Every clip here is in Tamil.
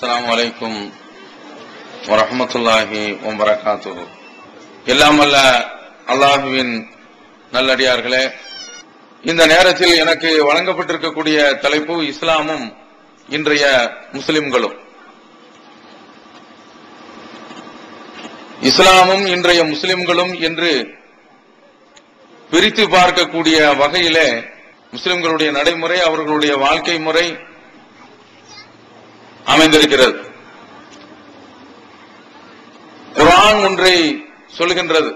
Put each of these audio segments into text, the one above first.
அஸ்ஸலாமு அலைக்கும் வரஹ்மத்துல்லாஹி வபரகாத்துஹு. எல்லாம் வல்ல அல்லாஹுவின் நல்லடியார்களே, இந்த நேரத்தில் எனக்கு வழங்கப்பட்டிருக்கக்கூடிய தலைப்பு இஸ்லாமும் இன்றைய முஸ்லிம்களும். இஸ்லாமும் இன்றைய முஸ்லிம்களும் என்று பிரித்து பார்க்கக்கூடிய வகையிலே முஸ்லிம்களுடைய நடைமுறை, அவர்களுடைய வாழ்க்கை முறை அமைந்திருக்கிறது. குர்ஆன் ஒன்றை சொல்கின்றது.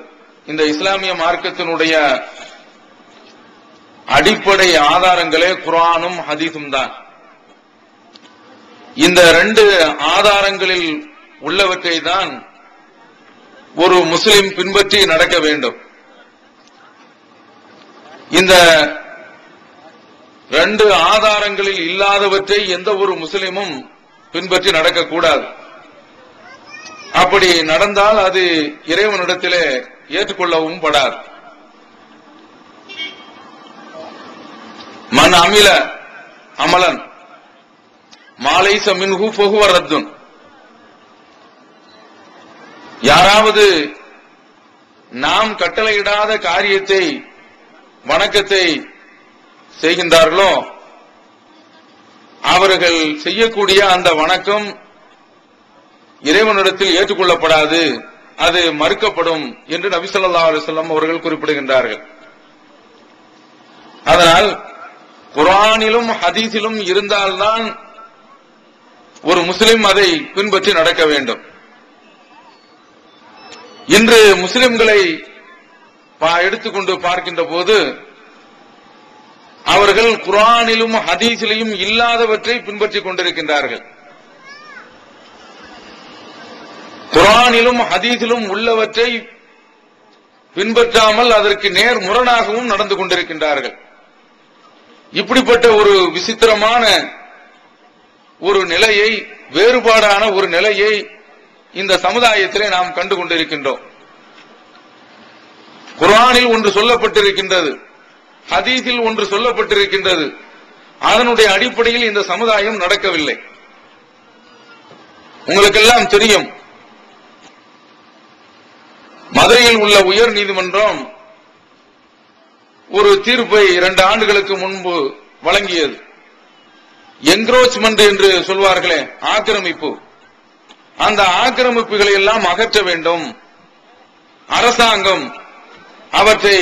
இந்த இஸ்லாமிய மார்க்கத்தினுடைய அடிப்படை ஆதாரங்களே குர்ஆனும் ஹதீஸும் தான். இந்த ரெண்டு ஆதாரங்களில் உள்ளவற்றை தான் ஒரு முஸ்லிம் பின்பற்றி நடக்க வேண்டும். இந்த ரெண்டு ஆதாரங்களில் இல்லாதவற்றை எந்த ஒரு முஸ்லிமும் பின்பற்றி நடக்கக்கூடாது. அப்படி நடந்தால் அது இறைவனிடத்திலே ஏற்றுக்கொள்ளவும் படாது. மன் அமில அமலன் மாலைஸ மின்ஹு ஃபஹுவ ரத்துன். யாராவது நாம் கட்டளையிடாத காரியத்தை, வணக்கத்தை செய்கின்றார்களோ அவர்கள் செய்யக்கூடிய அந்த வணக்கம் இறைவனிடத்தில் ஏற்றுக்கொள்ளப்படாது, அது மறுக்கப்படும் என்று நபி ஸல்லல்லாஹு அலைஹி வஸல்லம் அவர்கள் குறிப்பிடுகின்றார்கள். அதனால் குர்ஆனிலும் ஹதீஸிலும் இருந்தால்தான் ஒரு முஸ்லிம் அதை பின்பற்றி நடக்க வேண்டும். இன்று முஸ்லிம்களை எடுத்துக்கொண்டு பார்க்கின்ற போது அவர்கள் குர்ஆனிலும் ஹதீஸிலும் இல்லாதவற்றை பின்பற்றிக் கொண்டிருக்கின்றார்கள். குர்ஆனிலும் ஹதீஸிலும் உள்ளவற்றை பின்பற்றாமல் அதற்கு நேர் முரணாகவும் நடந்து கொண்டிருக்கின்றார்கள். இப்படிப்பட்ட ஒரு விசித்திரமான ஒரு நிலையை, வேறுபாடான ஒரு நிலையை இந்த சமுதாயத்திலே நாம் கண்டு கொண்டிருக்கின்றோம். குர்ஆனில் ஒன்று சொல்லப்பட்டிருக்கின்றது, ஹதீஸில் ஒன்று சொல்லப்பட்டிருக்கின்றது. அதனுடைய அடிப்படையில் இந்த சமுதாயம் நடக்கவில்லை. உங்களுக்கெல்லாம் தெரியும், மதுரையில் உள்ள உயர் நீதிமன்றம் ஒரு தீர்ப்பை 2 ஆண்டுகளுக்கு முன்பு வழங்கியது. என்க்ரோச்மெண்ட் என்று சொல்வார்களே, ஆக்கிரமிப்பு. அந்த ஆக்கிரமிப்புகளை எல்லாம் அகற்ற வேண்டும், அரசாங்கம் அவற்றை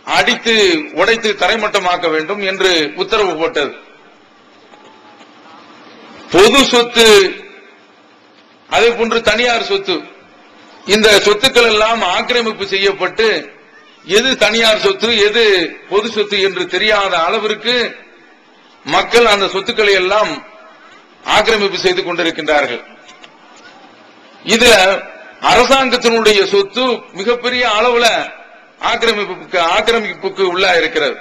அடித்து உடைத்து தரைமட்டமாக்க வேண்டும் என்று உத்தரவு போட்டது. பொது சொத்து, அதே போன்று தனியார் சொத்து, இந்த சொத்துக்கள் எல்லாம் ஆக்கிரமிப்பு செய்யப்பட்டு எது தனியார் சொத்து எது பொது சொத்து என்று தெரியாத அளவிற்கு மக்கள் அந்த சொத்துக்களை எல்லாம் ஆக்கிரமிப்பு செய்து கொண்டிருக்கின்றார்கள். இதுல அரசாங்கத்தினுடைய சொத்து மிகப்பெரிய அளவுல ஆக்கிரமிப்புக்கு உள்ளா இருக்கிறது.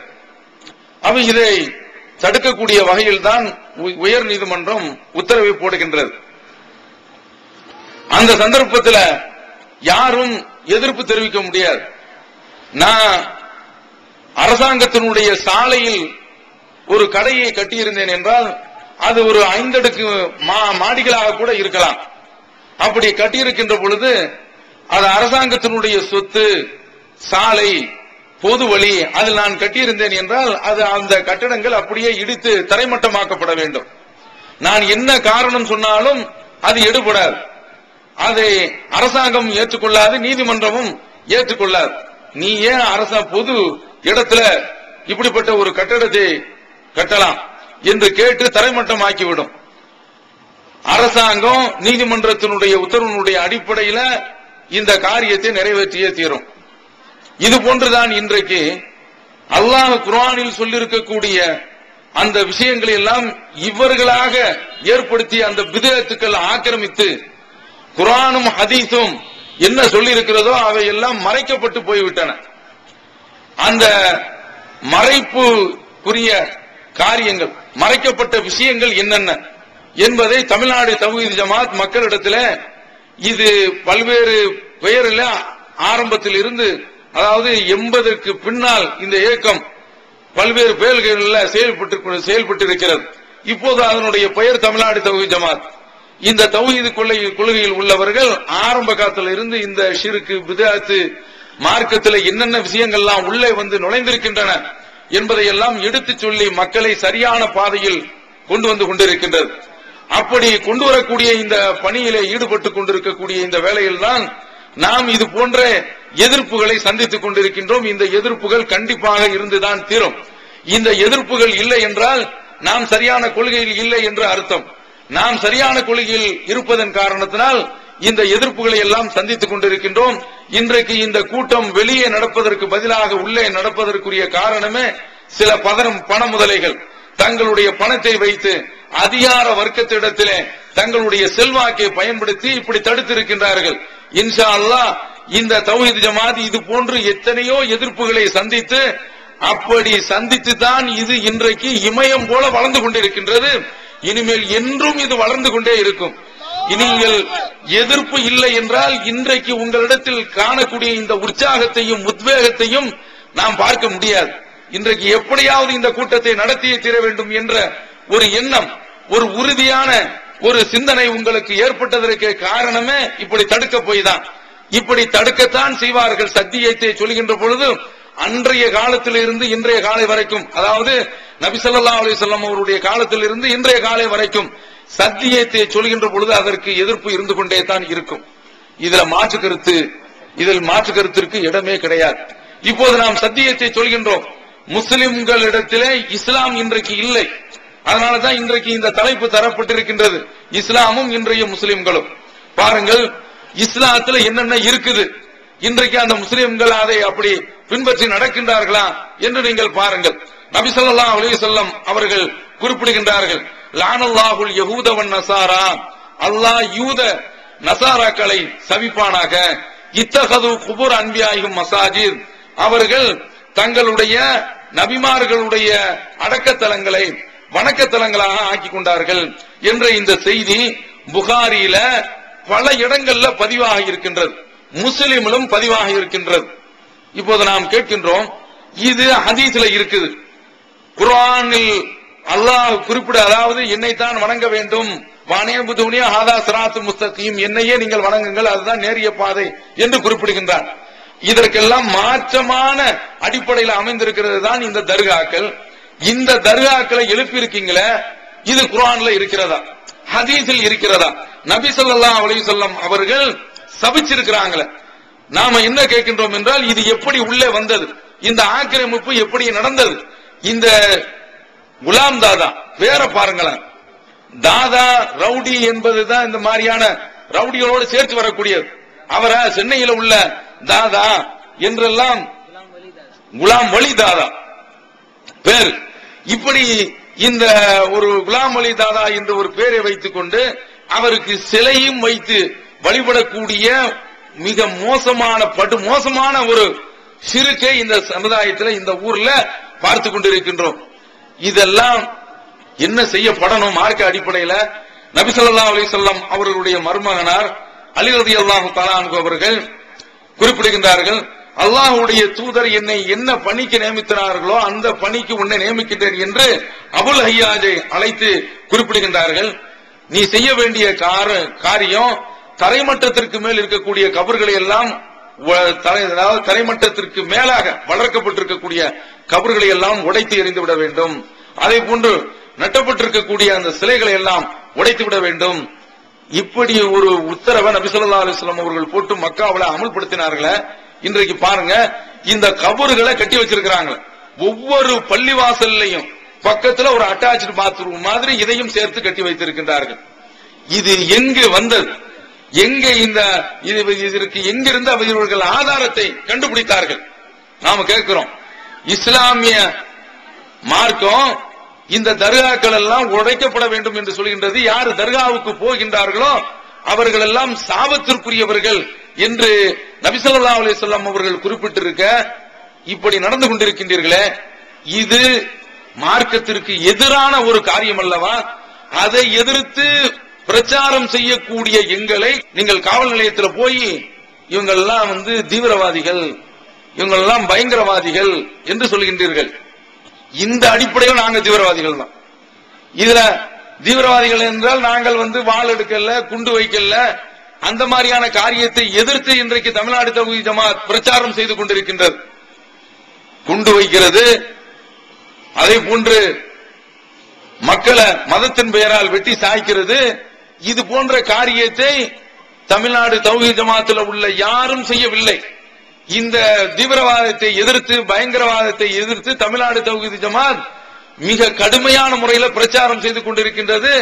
அப்ப இதை தடுக்கக்கூடிய வகையில் தான் உயர் நீதிமன்றம் உத்தரவை போடுகின்றது. அந்த சந்தர்ப்பத்தில் யாரும் எதிர்ப்பு தெரிவிக்க முடியாது. நான் அரசாங்கத்தினுடைய சாலையில் ஒரு கடையை கட்டியிருந்தேன் என்றால் அது ஒரு 5 அடுக்கு மாடிகளாக கூட இருக்கலாம். அப்படி கட்டியிருக்கின்ற பொழுது அது அரசாங்கத்தினுடைய சொத்து, சாலை, பொது வழி, அதில் நான் கட்டியிருந்தேன் என்றால் அது அந்த கட்டிடங்கள் அப்படியே இடித்து தரைமட்டமாக்கப்பட வேண்டும். நான் என்ன காரணம் சொன்னாலும் அது எடுபடாது. அதை அரசாங்கம் ஏற்றுக்கொள்ளாது, நீதிமன்றமும் ஏற்றுக்கொள்ளாது. நீ ஏன் பொது இடத்துல இப்படிப்பட்ட ஒரு கட்டடத்தை கட்டலாம் என்று கேட்டு தரைமட்டமாக்கிவிடும். அரசாங்கம் நீதிமன்றத்தினுடைய உத்தரவினுடைய அடிப்படையில் இந்த காரியத்தை நிறைவேற்றியே தீரும். இது போன்றுதான் இன்றைக்கு அல்லாஹ் குர்ஆனில் சொல்லியிருக்கக்கூடிய அந்த விஷயங்களை எல்லாம் இவர்களாக ஏற்படுத்தி அந்த பிதஅத்துக்கள் ஆக்கிரமித்து குர்ஆனும் ஹதீஸும் என்ன சொல்லி இருக்கிறதோ அவை எல்லாம் மறைக்கப்பட்டு போய்விட்டன. அந்த மறைப்புக்குரிய காரியங்கள், மறைக்கப்பட்ட விஷயங்கள் என்னென்ன என்பதை தமிழ்நாடு தவ்ஹீத் ஜமாத் மக்களிடத்தில் இது பல்வேறு பெயரில் ஆரம்பத்தில் இருந்து, அதாவது 80க்கு பின்னால் இந்த இயக்கம் பல்வேறு பெயர்களில் செயல்பட்டு இருக்கிறது. இப்போது அதனுடைய பெயர் தமிழ்நாடு தவ்ஹீத் ஜமாத். இந்த தௌஹீது கொள்கையில் உள்ளவர்கள் ஆரம்ப காலத்தில் இருந்து இந்த ஷிர்க் பித்அத் மார்க்கத்தில் என்னென்ன விஷயங்கள்லாம் உள்ளே வந்து நுழைந்திருக்கின்றன என்பதை எல்லாம் எடுத்துச் சொல்லி மக்களை சரியான பாதையில் கொண்டு வந்து கொண்டிருக்கின்றது. அப்படி கொண்டு வரக்கூடிய இந்த பணியிலே ஈடுபட்டுக் கொண்டிருக்கக்கூடிய இந்த வேளையில் தான் நாம் இது போன்ற எதிர்ப்புகளை சந்தித்துக் கொண்டிருக்கின்றோம். இந்த எதிர்ப்புகள் கண்டிப்பாக இருந்துதான் தீரும். இந்த எதிர்ப்புகள் இல்லை என்றால் நாம் சரியான கொள்கையில் இல்லை என்று அர்த்தம். நாம் சரியான கொள்கையில் இருப்பதன் காரணத்தினால் இந்த எதிர்ப்புகளை எல்லாம் சந்தித்துக் கொண்டிருக்கின்றோம். இன்றைக்கு இந்த கூட்டம் வெளியே நடப்பதற்கு பதிலாக உள்ளே நடப்பதற்குரிய காரணமே சில பண முதலைகள் தங்களுடைய பணத்தை வைத்து அதிகார வர்க்கத்திடத்திலே தங்களுடைய செல்வாக்கை பயன்படுத்தி இப்படி தடுத்திருக்கின்றார்கள். இன்ஷா அல்லாஹ் இந்த தௌஹீத் ஜமாத் இது போன்று எத்தனையோ எதிர்ப்புகளை சந்தித்து அப்படி சந்தித்து தான் இது இன்றைக்கு இமயம் போல வளர்ந்து கொண்டிருக்கின்றது. இனிமேல் என்றும் இது வளர்ந்து கொண்டே இருக்கும். நீங்கள் எதிர்ப்பு இல்லை என்றால் இன்றைக்கு உங்களிடத்தில் காணக்கூடிய இந்த உற்சாகத்தையும் உத்வேகத்தையும் நாம் பார்க்க முடியாது. இன்றைக்கு எப்படியாவது இந்த கூட்டத்தை நடத்தியே தீர வேண்டும் என்ற ஒரு எண்ணம், ஒரு உறுதியான ஒரு சிந்தனை உங்களுக்கு ஏற்பட்டதற்கு காரணமே இப்படி தடுக்க போய் தான். இப்படி தடுக்கத்தான் செய்வார்கள். சத்தியத்தை சொல்கின்ற பொழுது அன்றைய காலத்தில் இருந்து இன்றைய காலை வரைக்கும், அதாவது நபி ஸல்லல்லாஹு அலைஹி வஸல்லம் அவருடைய காலத்தில் இருந்து இன்றைய காலை வரைக்கும் சத்தியத்தை சொல்கின்ற பொழுது அதற்கு எதிர்ப்பு இருந்து கொண்டே தான் இருக்கும். இதில் மாற்று கருத்திற்கு இடமே கிடையாது. இப்போது நாம் சத்தியத்தை சொல்கின்றோம். முஸ்லிம்களிடத்திலே இஸ்லாம் இன்றைக்கு இல்லை. அதனாலதான் இன்றைக்கு இந்த தலைப்பு தரப்பட்டிருக்கின்றது. இஸ்லாமும் இன்றைய முஸ்லிம்களும். பாருங்கள், இஸ்லாத்துல என்னென்ன இருக்குது, இன்றைக்கு அந்த முஸ்லிம்கள் அதை அப்படி பின்பற்றி நடக்கின்றார்களா என்று நீங்கள் பாருங்கள். நபி ஸல்லல்லாஹு அலைஹி வஸல்லம் அவர்கள் குறிப்பிடுகின்றார்கள், லானல்லாஹுல் யஹூத வன் நஸாரா, அல்லாஹ் யூத நஸாராக்களை சபிப்பானாக. இத்தகது குபூர் அன்பியாயிஹும் மசாஜித், அவர்கள் தங்களுடைய நபிமார்களுடைய அடக்கத்தலங்களை வணக்கத்தலங்களாக ஆக்கி கொண்டார்கள் என்ற இந்த செய்தி புகாரியில பல இடங்கள்ல பதிவாக இருக்கின்றது, முஸ்லிமிலும் பதிவாக இருக்கின்றது. இப்போது நாம் கேட்கின்றோம், இது ஹதீஸ்ல இருக்குது, குர்ஆனில் அல்லாஹ் குறிப்பிட, அதாவது என்னைத்தான் வணங்க வேண்டும், வானேபுதுனியா ஹாதா சிராத்துல் முஸ்தகீம், என்னையே நீங்கள் வணங்குங்கள், அதுதான் நேரிய பாதை என்று குறிப்பிடுகின்றார். இதற்கெல்லாம் மாற்றமான அடிப்படையில் அமைந்திருக்கிறது தான் இந்த தர்காக்கள். இந்த தர்காக்களை எழுப்பி இருக்கீங்களே, இது குர்ஆன்ல இருக்கிறதா, ஹதீஸில் இருக்கிறதா? நபி ஸல்லல்லாஹு அலைஹி வஸல்லம் அவர்கள் சபிச்சிருக்கிறாங்களே. நாம என்ன கேட்கின்றோம் என்றால், இது எப்படி உள்ளே வந்தது, இந்த ஆக்கிரமிப்பு எப்படி நடந்தது? இந்த குலாம் தாதா பேர பாருங்களேன், தாதா ரவுடி என்பதுதான் இந்த மாதிரியான ரவுடிகளோடு சேர்த்து வரக்கூடியது. அவரை சென்னையில் உள்ள தாதா என்றெல்லாம் குலாம் வலி தாதா பேர். இப்படி இந்த ஒரு குலாம் வலி தாதா என்ற ஒரு பேரை வைத்துக் கொண்டு அவருக்கு சிலையும் வைத்து வழிபடக்கூடிய மிக மோசமான ஒரு சிறுக்கை இந்த சமுதாயத்தில் இந்த ஊர்ல பார்த்து கொண்டிருக்கின்றோம். இதெல்லாம் என்ன செய்யப்படணும் மார்க்க அடிப்படையில்? நபி ஸல்லல்லாஹு அலைஹி வஸல்லம் அவர்களுடைய மருமகனார் அலி ரலியல்லாஹு தஆலா அன்ஹு அவர்கள் குறிப்பிடுகின்றார்கள், அல்லாஹ்வுடைய தூதர் என்னை என்ன பணிக்கு நியமித்தார்களோ அந்த பணிக்கு உன்னை நியமிக்கின்றேன் என்று அபுல் ஹையாஜை அழைத்து குறிப்பிடுகின்றார்கள். நீ செய்ய வேண்டிய காரியம், தரைமட்டத்திற்கு மேல் இருக்கக்கூடிய கபர்களை எல்லாம், தரைமட்டத்திற்கு மேலாக வளர்க்கப்பட்டிருக்கக்கூடிய கபர்களை எல்லாம் உடைத்து எறிந்து விட வேண்டும். அதே போன்று நட்டப்பட்டிருக்கக்கூடிய அந்த சிலைகளை எல்லாம் உடைத்து விட வேண்டும். இப்படி ஒரு உத்தரவை நபி ஸல்லல்லாஹு அலைஹி வஸல்லம் அவர்கள் போட்டு மக்காவில அமல்படுத்தினார்களே. இன்றைக்கு பாருங்க, இந்த கபர்களை கட்டி வச்சிருக்கிறாங்க. ஒவ்வொரு பள்ளிவாசல்லையும் பக்கத்துல ஒரு அட்டாச்சு பாத்ரூம் மாதிரி இதையும் சேர்த்து கட்டி வைத்திருக்கின்றார்கள். இது எங்கு வந்தது? எங்கே இதற்கு எங்கிருந்து அவர்கள் ஆதாரத்தை கண்டுபிடித்தார்கள்? நாம கேட்கிறோம். இஸ்லாமிய மார்க்கம் இந்த தர்காக்கள் எல்லாம் உடைக்கப்பட வேண்டும் என்று சொல்கின்றது. யார் தர்காவுக்கு போகின்றார்களோ அவர்கள் எல்லாம் சாபத்திற்குரியவர்கள் என்று நபி ஸல்லல்லாஹு அலைஹி வஸல்லம் அவர்கள் குறிப்பிட்டிருக்க, இப்படி நடந்து கொண்டிருக்கின்றீர்களே, இது மார்க்கத்திற்கு எதிரான ஒரு காரியம் அல்லவா? அதை எதிர்த்து பிரச்சாரம் செய்யக்கூடிய எங்களை நீங்கள் காவல் நிலையத்தில் போய் இவங்கெல்லாம் தீவிரவாதிகள், இவங்கெல்லாம் பயங்கரவாதிகள் என்று சொல்கின்றீர்கள். இந்த அடிப்படையில் நாங்க தீவிரவாதிகள் தான். இதுல தீவிரவாதிகள் என்றால் நாங்கள் வாள் எடுக்கல, குண்டு வைக்கல, அந்த மாதிரியான காரியத்தை எதிர்த்து இன்றைக்கு தமிழ்நாடு தௌஹீத் ஜமாத் பிரச்சாரம் செய்து கொண்டிருக்கின்றது. குண்டு வைக்கிறது, அதே போன்று மக்களை மதத்தின் பெயரால் வெட்டி சாய்க்கிறது, இது போன்ற காரியத்தை தமிழ்நாடு தௌஹீத் ஜமாத்தில் உள்ள யாரும் செய்யவில்லை. இந்த தீவிரவாதத்தை எதிர்த்து, பயங்கரவாதத்தை எதிர்த்து தமிழ்நாடு தௌஹீத் ஜமாத் மிக கடுமையான முறையில் பிரச்சாரம் செய்து கொண்டிருக்கின்றது.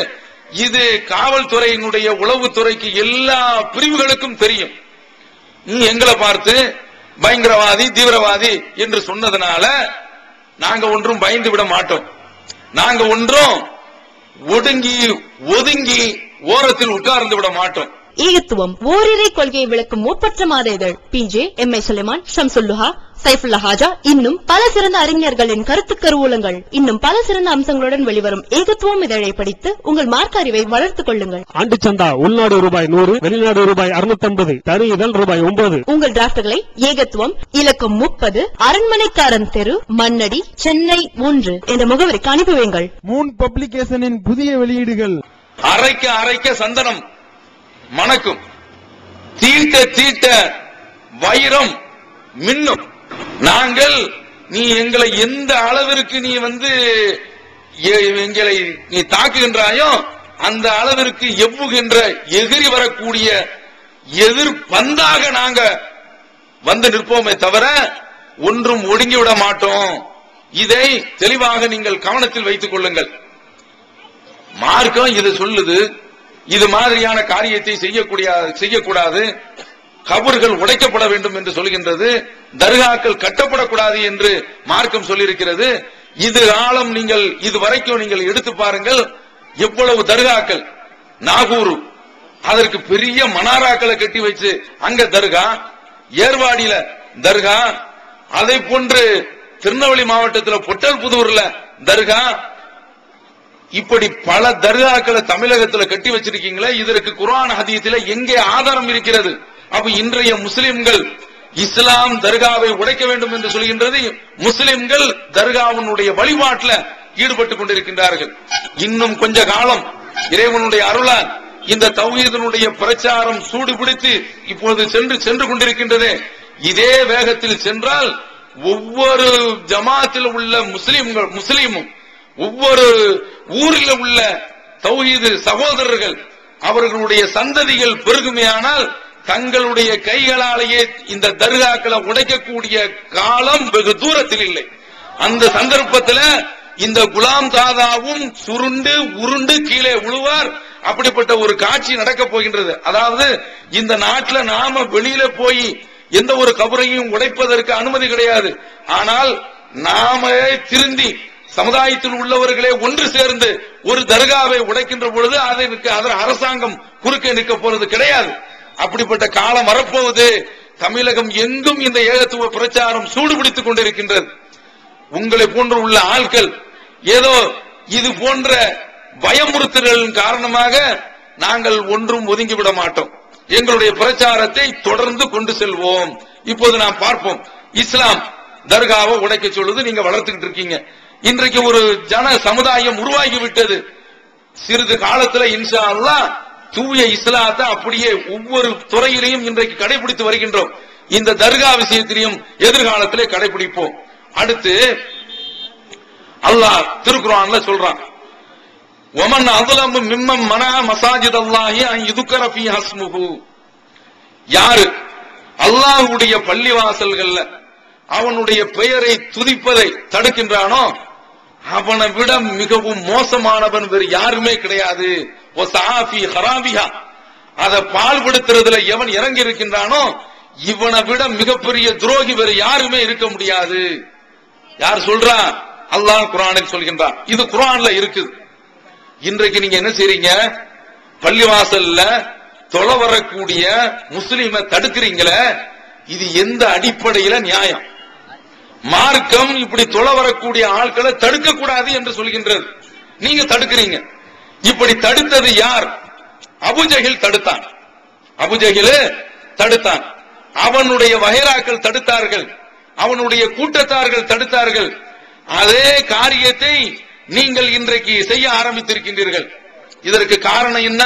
இது காவல்துறையினுடைய உளவுத்துறைக்கு எல்லா பிரிவுகளுக்கும் தெரியும். எங்களை பார்த்து பயங்கரவாதி, தீவிரவாதி என்று சொன்னதனால நாங்க ஒன்றும் பயந்து விட மாட்டோம். நாங்க ஒன்றும் ஒதுங்கி ஓரத்தில் உட்கார்ந்து விட மாட்டோம். ஏகத்துவம் ஓரிரை கொள்கையை விளக்கும் ஒப்பற்ற மாத இதழ் PJ, M.A. சுலைமான், ஷம்சுல்லுஹா, சைஃபுல்லா ஹாஜா, இன்னும் பல சிறந்த அறிஞர்களின் கருத்து கருவூலங்கள், இன்னும் பல சிறந்த அம்சங்களுடன் வெளிவரும் ஏகத்துவம் இதழை படித்து உங்கள் மார்க்க அறிவை வளர்த்துக் கொள்ளுங்கள். ஆண்டு சந்தா உள்நாடு ரூபாய் 100, வெளிநாடு ரூபாய் 650, தனி இதழ் ரூபாய் 9. உங்கள் டிராப்ட்களை ஏகத்துவம், இலக்கம் 30, அரண்மனைக்காரன் தெரு, மண்ணடி, சென்னை 1 என்ற முகவரிக்கு அனுப்பி வையுங்கள். மூன் பப்ளிகேஷனின் புதிய வெளியீடுகள். அரைக்க அரைக்க சந்தனம் மணக்கும், தீட்ட தீட்ட வைரம் மின்னும். நாங்கள் நீ எங்களை எந்த அளவிற்கு நீ எங்களை நீ தாக்குகின்றாயோ அந்த அளவிற்கு எவ்வுகின்ற எதிரி வரக்கூடிய எதிர்பந்தாக நாங்க நிற்போமே தவிர ஒன்றும் ஒடுங்கிவிட மாட்டோம். இதை தெளிவாக நீங்கள் கவனத்தில் வைத்துக் கொள்ளுங்கள். மார்க்கம் இது சொல்லுது, இது மாதிரியான காரியத்தை செய்யக்கூடாது, கபர்கள் உடைக்கப்பட வேண்டும் என்று சொல்கின்றது, தர்காக்கள் கட்டப்படக்கூடாது என்று மார்க்கம் சொல்லியிருக்கிறது. இது காலம் நீங்கள் இதுவரைக்கும் நீங்கள் எடுத்து பாருங்கள், எவ்வளவு தர்காக்கள். நாகூர் அதற்கு பெரிய மனாராக்களை கட்டி வச்சு அங்க தர்கா, ஏர்வாடியில தர்கா, அதை போன்று திருநெல்வேலி மாவட்டத்தில் பொட்டல்புதூர்ல தர்கா, இப்படி பல தர்காக்களை தமிழகத்தில் கட்டி வச்சிருக்கீங்களே, இதற்கு குர்ஆன் ஹதீஸில் எங்கே ஆதாரம் இருக்கிறது? அப்ப இன்றைய முஸ்லிம்கள் இஸ்லாம் தர்காவை உடைக்க வேண்டும் என்று சொல்கின்றது. முஸ்லிம்கள் தர்காவினுடைய வழிபாட்டில் ஈடுபட்டுக் கொண்டிருக்கின்றார்கள். இன்னும் கொஞ்ச காலம் இறைவனுடைய அருளால் இந்த தௌஹீதினுடைய பிரச்சாரம் சூடுபிடித்து இப்பொழுது சென்று கொண்டிருக்கின்றது. இதே வேகத்தில் சென்றால் ஒவ்வொரு ஜமாத்தில் உள்ள முஸ்லிமும் ஒவ்வொரு ஊரில் உள்ள தௌஹீது சகோதரர்கள் அவர்களுடைய சந்ததிகள் பெருகுமையானால் தங்களுடைய கைகளாலேயே இந்த தர்காக்களை உடைக்கக்கூடிய காலம் வெகு தூரத்தில் இல்லை. அந்த சந்தர்ப்பத்தில் இந்த குலாம் தாதாவும் சுருண்டு உருண்டு கீழே விழுவார். அப்படிப்பட்ட ஒரு காட்சி நடக்க போகின்றது. அதாவது இந்த நாட்டில் நாம வெளியில போய் எந்த ஒரு கபரையும் உடைப்பதற்கு அனுமதி கிடையாது. ஆனால் நாம திருந்தி சமுதாயத்தில் உள்ளவர்களே ஒன்று சேர்ந்து ஒரு தர்காவை உடைக்கின்ற பொழுது அதற்கு அரசாங்கம் குறுக்கே நிற்க போறது கிடையாது. அப்படிப்பட்ட காலம் வரப்போவது. தமிழகம் எங்கும் இந்த ஏகத்துவ பிரச்சாரம் சூடுபிடித்துக் கொண்டிருக்கின்றது. உங்களை போன்று உள்ள ஆட்கள் ஏதோ இது போன்ற பயமுறுத்தல்களின் காரணமாக நாங்கள் ஒன்றும் ஒதுங்கிவிட மாட்டோம். எங்களுடைய பிரச்சாரத்தை தொடர்ந்து கொண்டு செல்வோம். இப்போது நாம் பார்ப்போம். இஸ்லாம் தர்காவை உடைக்க சொல்லுது, நீங்க வளர்த்துக்கிட்டு இருக்கீங்க. இன்றைக்கு ஒரு ஜன சமுதாயம் உருவாகிவிட்டது. சிறிது காலத்துல இன்ஷா அல்லாஹ் தூய இஸ்லாத்தை அப்படியே ஒவ்வொரு துறையிலையும் இன்றைக்கு கடைபிடித்து வருகின்றோம். இந்த தர்கா விஷயத்திலையும் எதிர்காலத்திலே கடைபிடிப்போம். அடுத்து அல்லாஹ் திருக்குர்ஆன்ல சொல்றான், وَمَنْ أَظْلَمُ مِمَّنْ مَنَعَ مَسَاجِدَ اللَّهِ أَنْ يُذْكَرَ فِيهَا اسْمُهُ. யாரு அல்லாஹ்வுடைய பள்ளிவாசல்கள்ல அவனுடைய பெயரை துதிப்பதை தடுக்கின்றானோ அவனை விட மிகவும் மோசமானவன் வேறு யாருமே கிடையாது. அதை பால்படுத்துறதுல எவன் இறங்கி இருக்கின்றானோ இவனை விட மிகப்பெரிய துரோகி வேறு யாருமே இருக்க முடியாது. யார் சொல்றா? அல்லாஹ் குர்ஆனில் சொல்கின்றான். இது குர்ஆன்ல இருக்குது. இன்றைக்கு நீங்க என்ன செய்றீங்க? பள்ளிவாசல்ல தொலை வரக்கூடிய முஸ்லிமை தடுக்கிறீங்களே, இது எந்த அடிப்படையில நியாயம்? மார்க்கம் இப்படி தொலை வரக்கூடிய ஆட்களை தடுக்க கூடாது என்று சொல்கின்றது. நீங்க தடுக்கிறீங்க. இப்படி தடுத்தது யார்? அபூஜஹில் தடுத்தான். அபூஜஹில் தடுத்தான். அவனுடைய வகைராக்கள் தடுத்தார்கள். அவனுடைய கூட்டத்தார்கள் தடுத்தார்கள். அதே காரியத்தை நீங்கள் இன்றைக்கு செய்ய ஆரம்பித்திருக்கின்றீர்கள். இதற்கு காரணம் என்ன?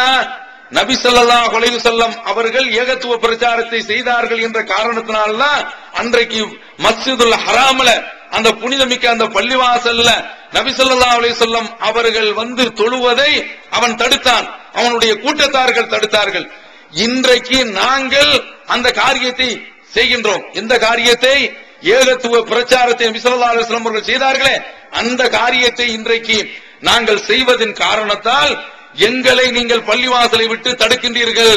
நபி ஸல்லல்லாஹு அலைஹி வஸல்லம் அவர்கள் ஏகத்துவ பிரச்சாரத்தை செய்தார்கள் என்ற காரணத்தினால்தான் அன்றைக்கு மஸ்ஜிதுல் ஹராம்ல, அந்த புனிதமிக்க அந்த பள்ளிவாசல்ல நபி ஸல்லல்லாஹு அலைஹி வஸல்லம் அவர்கள் வந்து தொழுவதை அவன் தடுத்தான், அவனுடைய கூட்டத்தார்கள் தடுத்தார்கள். இன்றைக்கு நாங்கள் அந்த காரியத்தை செய்கின்றோம். எந்த காரியத்தை? ஏகத்துவ பிரச்சாரத்தை நபி ஸல்லல்லாஹு அலைஹி வஸல்லம் அவர்கள் செய்தார்களே அந்த காரியத்தை இன்றைக்கு நாங்கள் செய்வதன் காரணத்தால் எங்களை நீங்கள் பள்ளிவாசலை விட்டு தடுக்கின்றீர்கள்.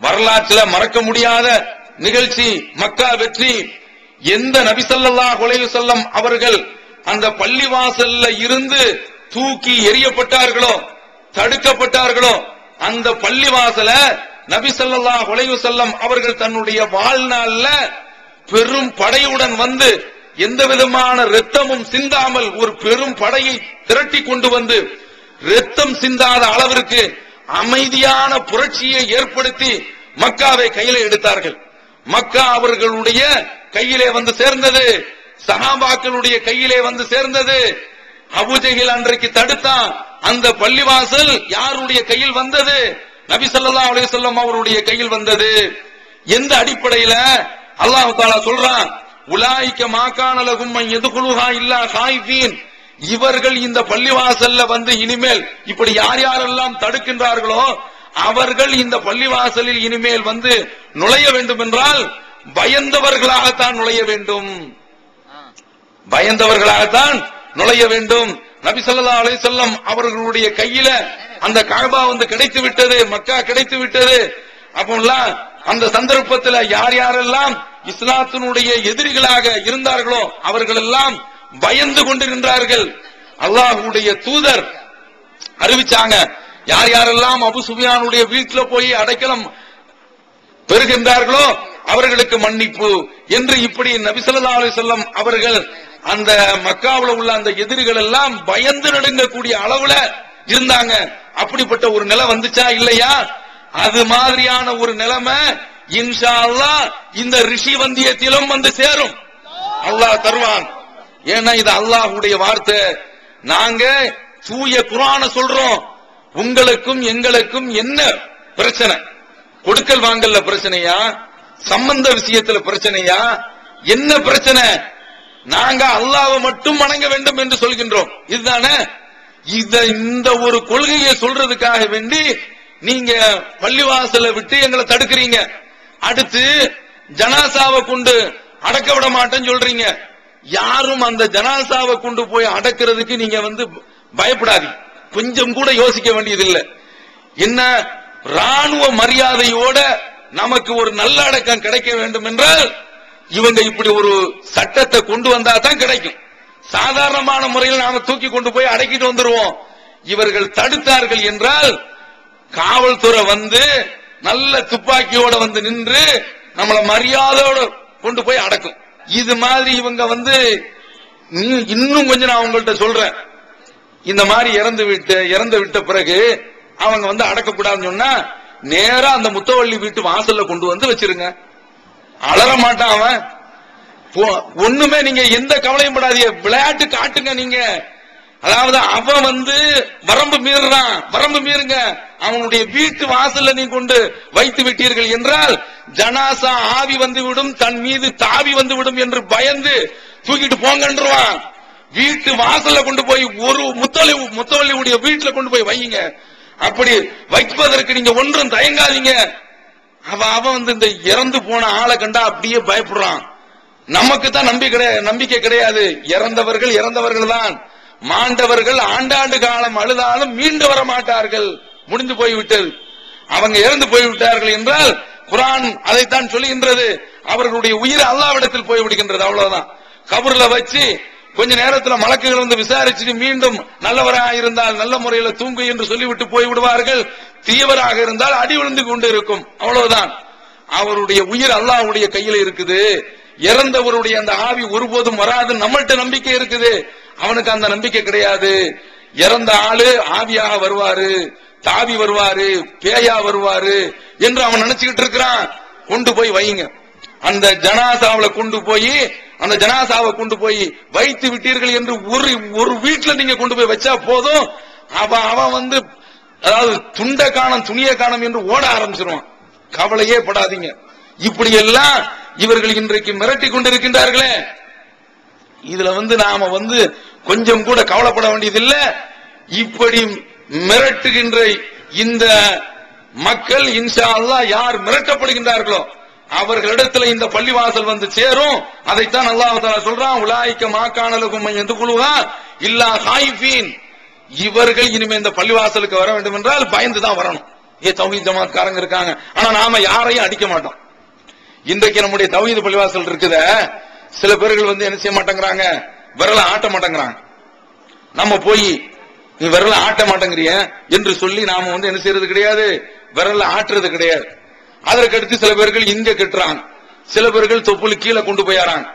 வரலாற்றில் மறக்க முடியாத நிகழ்ச்சி மக்கா வெற்றி. எந்த நபி ஸல்லல்லாஹு அலைஹி வஸல்லம் அவர்கள் அந்த பள்ளிவாசல்ல இருந்து தூக்கி எறியப்பட்டார்களோ, தடுக்கப்பட்டார்களோ, அந்த பள்ளிவாசல நபி ஸல்லல்லாஹு அலைஹி வஸல்லம் அவர்கள் தன்னுடைய வாழ்நாள்ல பெரும் படையுடன் வந்து எந்த விதமான இரத்தமும் சிந்தாமல் ஒரு பெரும் படையை திரட்டி கொண்டு வந்து இரத்தம் சிந்தாத அளவிற்கு அமைதியான புரட்சியை ஏற்படுத்தி மக்காவை கையில எடுத்தார்கள். மக்கா அவர்களுடைய கையிலே வந்து சேர்ந்தது, சஹாபாக்களுடைய கையிலே வந்து சேர்ந்தது. அபூஜஹில் அன்றைக்கு தடுத்தான். அந்த பள்ளிவாசல் யாருடைய கையில் வந்தது? நபி ஸல்லல்லாஹு அலைஹி வஸல்லம் அவருடைய கையில் வந்தது. எந்த அடிப்படையில? அல்லாஹ் தஆலா சொல்றான், உலாயிக மாகான லகும் மன் யதுகுலுஹா இல்லா காயிஃபீன். இவர்கள் இந்த பள்ளிவாசல்ல வந்து இனிமேல் இப்படி யார் யாரெல்லாம் தடுக்கின்றார்களோ அவர்கள் இந்த பள்ளிவாசலில் இனிமேல் வந்து நுழைய வேண்டும் என்றால் பயந்தவர்களாகத்தான் நுழைய வேண்டும், பயந்தவர்களாகத்தான் நுழைய வேண்டும். நபி ஸல்லல்லாஹு அலைஹி வஸல்லம் அவர்களுடைய கையில அந்த கஅபா வந்து கிடைத்து விட்டது, மக்கா கிடைத்து விட்டது. அப்போல்லாம் அந்த சந்தர்ப்பத்தில் யார் யாரெல்லாம் இஸ்லாத்தினுடைய எதிரிகளாக இருந்தார்களோ அவர்கள் எல்லாம் பயந்து கொண்டு நின்றார்கள். அல்லாஹ்வுடைய தூதர் அறிவிச்சாங்க, யார் யாரெல்லாம் அபு சுஃபியானுடைய வீட்டுல போய் அடைக்கலம் பெறுகின்றார்களோ அவர்களுக்கு மன்னிப்பு என்று. இப்படி நபி ஸல்லல்லாஹு அலைஹி வஸல்லம் அவர்கள் அந்த மக்காவுல உள்ள அந்த எதிரிகள் எல்லாம் பயந்து நடுங்கக்கூடிய அளவுல இருந்தாங்க. அப்படிப்பட்ட ஒரு நிலை வந்துச்சா இல்லையா? அது மாதிரியான ஒரு நிலைமை இன்ஷா அல்லாஹ் இந்த ரிஷி வந்தியத்திலும் வந்து சேரும், அல்லாஹ் தருவான். ஏன்னா இது அல்லாஹ்வுடைய வார்த்தை. நாங்க தூய குர்ஆன சொல்றோம். உங்களுக்கும் எங்களுக்கும் என்ன பிரச்சனை? கொடுக்கல் வாங்கல்ல பிரச்சனையா? சம்பந்த விஷயத்துல பிரச்சனையா? என்ன பிரச்சனை? நாங்க அல்லாஹ்வை மட்டும் வணங்க வேண்டும் என்று சொல்கின்றோம், இதுதானே? இந்த ஒரு கொள்கையை சொல்றதுக்காக வேண்டி நீங்க பள்ளிவாசலை விட்டு எங்களை தடுக்கிறீங்க. அடுத்து ஜனாசாவை கொண்டு அடக்க விட மாட்டேன்னு சொல்றீங்க. யாரும் அந்த ஜனாசாவை கொண்டு போய் அடக்கிறதுக்கு நீங்க வந்து பயப்படாதீங்க, கொஞ்சம் கூட யோசிக்க வேண்டியதில்லை. என்ன ராணுவ மரியாதையோட நமக்கு ஒரு நல்ல அடக்கம் கிடைக்க வேண்டும் என்றால் இவங்க இப்படி ஒரு சட்டத்தை கொண்டு வந்தா தான் கிடைக்கும். சாதாரணமான முறையில் நாம தூக்கி கொண்டு போய் அடக்கிட்டு வந்துருவோம். இவர்கள் தடுத்தார்கள் என்றால் காவல்துறை வந்து நல்ல துப்பாக்கியோட வந்து நின்று நம்மள மரியாதையோட கொண்டு போய் அடக்கும். இது மாதிரி இவங்க வந்து இன்னும் கொஞ்சம் நான் உங்கள்கிட்ட சொல்றேன், இந்த மாதிரி இறந்து விட்ட பிறகு அவங்க வந்து அடக்கக்கூடாதுன்னு சொன்னா நேரா அந்த முத்தவள்ளி வீட்டு வாசல்ல கொண்டு வந்து வச்சிருங்க. அலற மாட்டான் அவன். ஒண்ணுமே நீங்க எந்த கவலையும் படாதீங்க, விளையாட்டு காட்டுங்க நீங்க. அதாவது அவன் வந்து வரம்பு மீறுறான், வரம்பு மீறுங்க. அவனுடைய வீட்டு வாசல்ல நீ கொண்டு வைத்து விட்டீர்கள் என்றால் ஜனாசா ஆவி வந்து விடும், தன் மீது தாவி வந்து விடும் என்று பயந்து தூக்கிட்டு போங்கன்றுவான். வீட்டு வாசல்ல கொண்டு போய் ஒரு முத்தவள்ளியுடைய வீட்டுல கொண்டு போய் வைங்க. அப்படி வைப்பதற்கு நீங்க ஒன்றும் தயங்காதீங்க. அவன் வந்து இந்த இறந்து போன ஆளை கண்டா அப்படியே பயப்படுறான். நமக்கு தான் நம்பிக்கை கிடையாது. இறந்தவர்கள் தான். மாண்டவர்கள் ஆண்டாண்டு காலம் அழுதாலும் மீண்டு வர மாட்டார்கள், முடிந்து போய்விட்டது. அவங்க இறந்து போய்விட்டார்கள் என்றால் குர்ஆன் அதைத்தான் சொல்லுகின்றது. அவர்களுடைய உயிர் அல்லாஹ்விடத்தில் போய்விடுகின்றது, அவ்வளவுதான். கபர்ல வச்சு கொஞ்ச நேரத்தில் மலக்குகள் வந்து விசாரிச்சுட்டு மீண்டும் நல்லவராக இருந்தால் நல்ல முறையில தூங்கு என்று சொல்லிவிட்டு போய்விடுவார்கள். தீவராக இருந்தால் அடி விழுந்து கொண்டு இருக்கும், அவ்வளவுதான். அவருடைய உயிர் அல்லாஹ்வுடைய கையில் இருக்குது. இறந்தவருடைய அந்த ஆவி ஒருபோதும் வராது, நம்மள்ட்ட நம்பிக்கை இருக்குது. அவனுக்கு அந்த நம்பிக்கை கிடையாது. இறந்த ஆளு ஆவியாக வருவாரு, தாவி வருவாரு, பேயா வருவாரு என்று அவன் நினைச்சுக்கிட்டு இருக்கிறான். கொண்டு போய் வைங்க. அந்த ஜனாசாவில கொண்டு போய் அந்த ஜனாசாவை கொண்டு போய் வைத்து விட்டீர்கள் என்று ஒரு வீட்டுல நீங்க கொண்டு போய் வச்சா போதும், அவன் வந்து அதாவது துண்ட காணம் துணிய காணம் என்று ஓட ஆரம்பிச்சிருவான். கவலையே படாதீங்க. இப்படி எல்லாம் இவர்கள் இன்றைக்கு மிரட்டி கொண்டிருக்கின்றார்களே, இதுல வந்து நாம வந்து கொஞ்சம் கூட கவலைப்பட வேண்டியதில்லை. இப்படி மிரட்டுகின்ற இந்த மக்கள் இன்ஷா அல்லாஹ் யார் மிரட்டப்படுகின்றார்களோ அவர்களிடத்தில் இந்த பள்ளிவாசல் வந்து சேரும். அதைத்தான் அல்லாஹ் தஆலா சொல்றான், உலாயிக்க மாகாணலகும் எதுகுலுஹா இல்லா ஹாயிஃபீன். இவர்கள் இனிமே இந்த பள்ளிவாசலுக்கு வர வேண்டும் என்றால் பயந்துதான் வரணும். தௌஹீத் ஜமாத்காரங்க இருக்காங்க, ஆனா நாம யாரையும் அடிக்க மாட்டோம். இன்றைக்கு நம்முடைய தௌஹீத் பள்ளிவாசல் இருக்குத, சில பேர்கள் வந்து என்ன செய்ய மாட்டேங்கிறாங்க, விரல ஆட்ட மாட்டேங்கிறாங்க. நம்ம போய் நீ விரல ஆட்ட மாட்டேங்கிறிய என்று சொல்லி நாம வந்து என்ன செய்யறது கிடையாது, விரல ஆட்டுறது கிடையாது. அதற்கடுத்து சில பேர்கள் இங்க கட்டுறாங்க, சில பேர்கள் தொப்புள் கீழே கொண்டு போயாராங்க.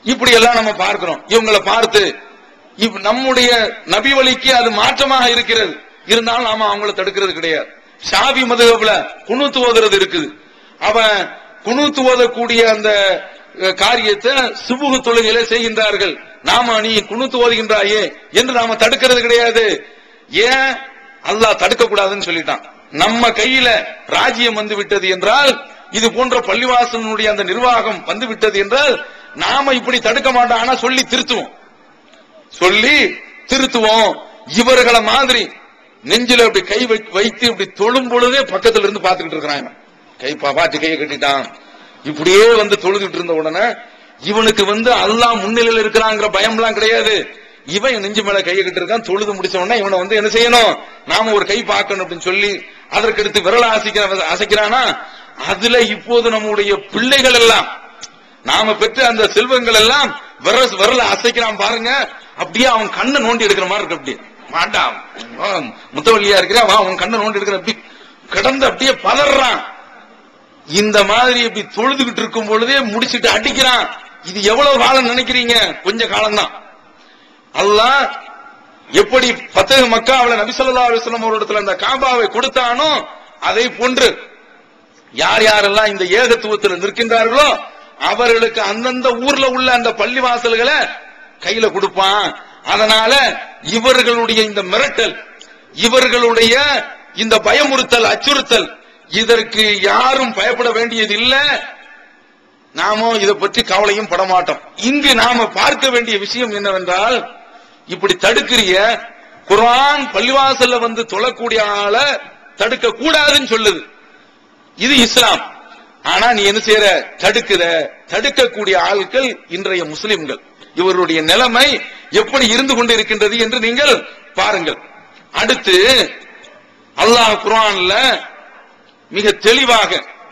இப்படி எல்லாம் நம்ம பார்க்கிறோம். இவங்களை பார்த்து நம்முடைய நபி வழிக்கு அது மாற்றமாக இருக்கிறது, இருந்தாலும் நாம அவங்கள தடுக்கிறது கிடையாது. ஷாஃபி மதுஹப்ல குனூத் ஓதுறது இருக்குது. அவன் குனூத் ஓதக்கூடிய அந்த காரியத்தை சுபுஹ் தொழுகையில செய்கின்றார்கள். நாம நீ குனூத் ஓதுகின்றாயே என்று நாம தடுக்கிறது கிடையாது. ஏன் அல்லாஹ் தடுக்க கூடாதுன்னு சொல்லிட்டான். நம்ம கையில ராஜ்யம் வந்து விட்டது என்றால், இது போன்ற பள்ளிவாசலுடைய அந்த நிர்வாகம் வந்து விட்டது என்றால் நாம இப்படி தடுக்க மாட்டோம். ஆனா சொல்லி திருத்துவோம். இவர்களை மாதிரி நெஞ்சில அப்படி கை வைத்து இப்படி தொழும் பொழுதே பக்கத்துல இருந்து பாத்துக்கிட்டு இருக்கிறாங்க. கை பாத்து கையை கட்டிட்டான், இப்படியே வந்து தொழுதுட்டு இருந்த உடனே இவனுக்கு வந்து அல்லாஹ் முன்னிலையில் இருக்கிறாங்கிற பயம் எல்லாம் கிடையாது. இவன் நெஞ்சு மேல கையை கட்டி இருக்கான். தொழுது முடிச்ச உடனே இவனை வந்து என்ன செய்யணும், நாம ஒரு கை பார்க்கணும் அப்படின்னு சொல்லி அதற்கடுத்து விரல அசைக்கிறானா. அதுல இப்போது நம்முடைய பிள்ளைகள் எல்லாம், நாம பெற்ற அந்த செல்வங்கள் எல்லாம் விரல அசைக்கிறான் பாருங்க. அப்படியே அவன் கண்ணை நோண்டி எடுக்கிற மாதிரி இருக்கு. அப்படியே மாட்டான், முத்தவள்ளியா இருக்கிற அவன் கண்ணை நோண்டி எடுக்கிற, அப்படி கிடந்து அப்படியே பதறான். இந்த மாதிரி இப்படி தொழுதுகிட்டு இருக்கும் பொழுதே முடிச்சிட்டு அடிக்கிறான். இது எவ்வளவு காலம் நினைக்கிறீங்க? கொஞ்ச காலம்தான். அல்லாஹ் எப்படி ஃபத்ஹ் மக்காவுல நபி ஸல்லல்லாஹு அலைஹி வஸல்லம் அவர்களிடத்துல அந்த காபாவை கொடுத்தானோ அதை போன்று யார் யாரெல்லாம் இந்த ஏகத்துவத்தில் நிற்கின்றார்களோ அவர்களுக்கு அந்தந்த ஊர்ல உள்ள அந்த பள்ளி வாசல்களை கையில கொடுப்பான். அதனால இவர்களுடைய இந்த மிரட்டல், இவர்களுடைய இந்த பயமுறுத்தல், அச்சுறுத்தல், இதற்கு யாரும் பயப்பட வேண்டியது இல்லை. நாம இதை பற்றி கவலையும் படமாட்டோம். இங்கு நாம பார்க்க வேண்டிய விஷயம் என்னவென்றால், இப்படி தடுக்கிறிய குர்ஆன் பள்ளிவாசல்ல வந்து தொழக்கூடிய ஆளை தடுக்க கூடாதுன்னு சொல்லுது. இது இஸ்லாம். ஆனா நீ என்ன செய்யற, தடுக்கக்கூடிய ஆட்கள் இன்றைய முஸ்லிம்கள். இவருடைய நிலைமை எப்படி இருந்து கொண்டு இருக்கின்றது என்று நீங்கள் பாருங்கள். அடுத்து அல்லாஹ் குர்ஆன்ல மிக தெளிவாக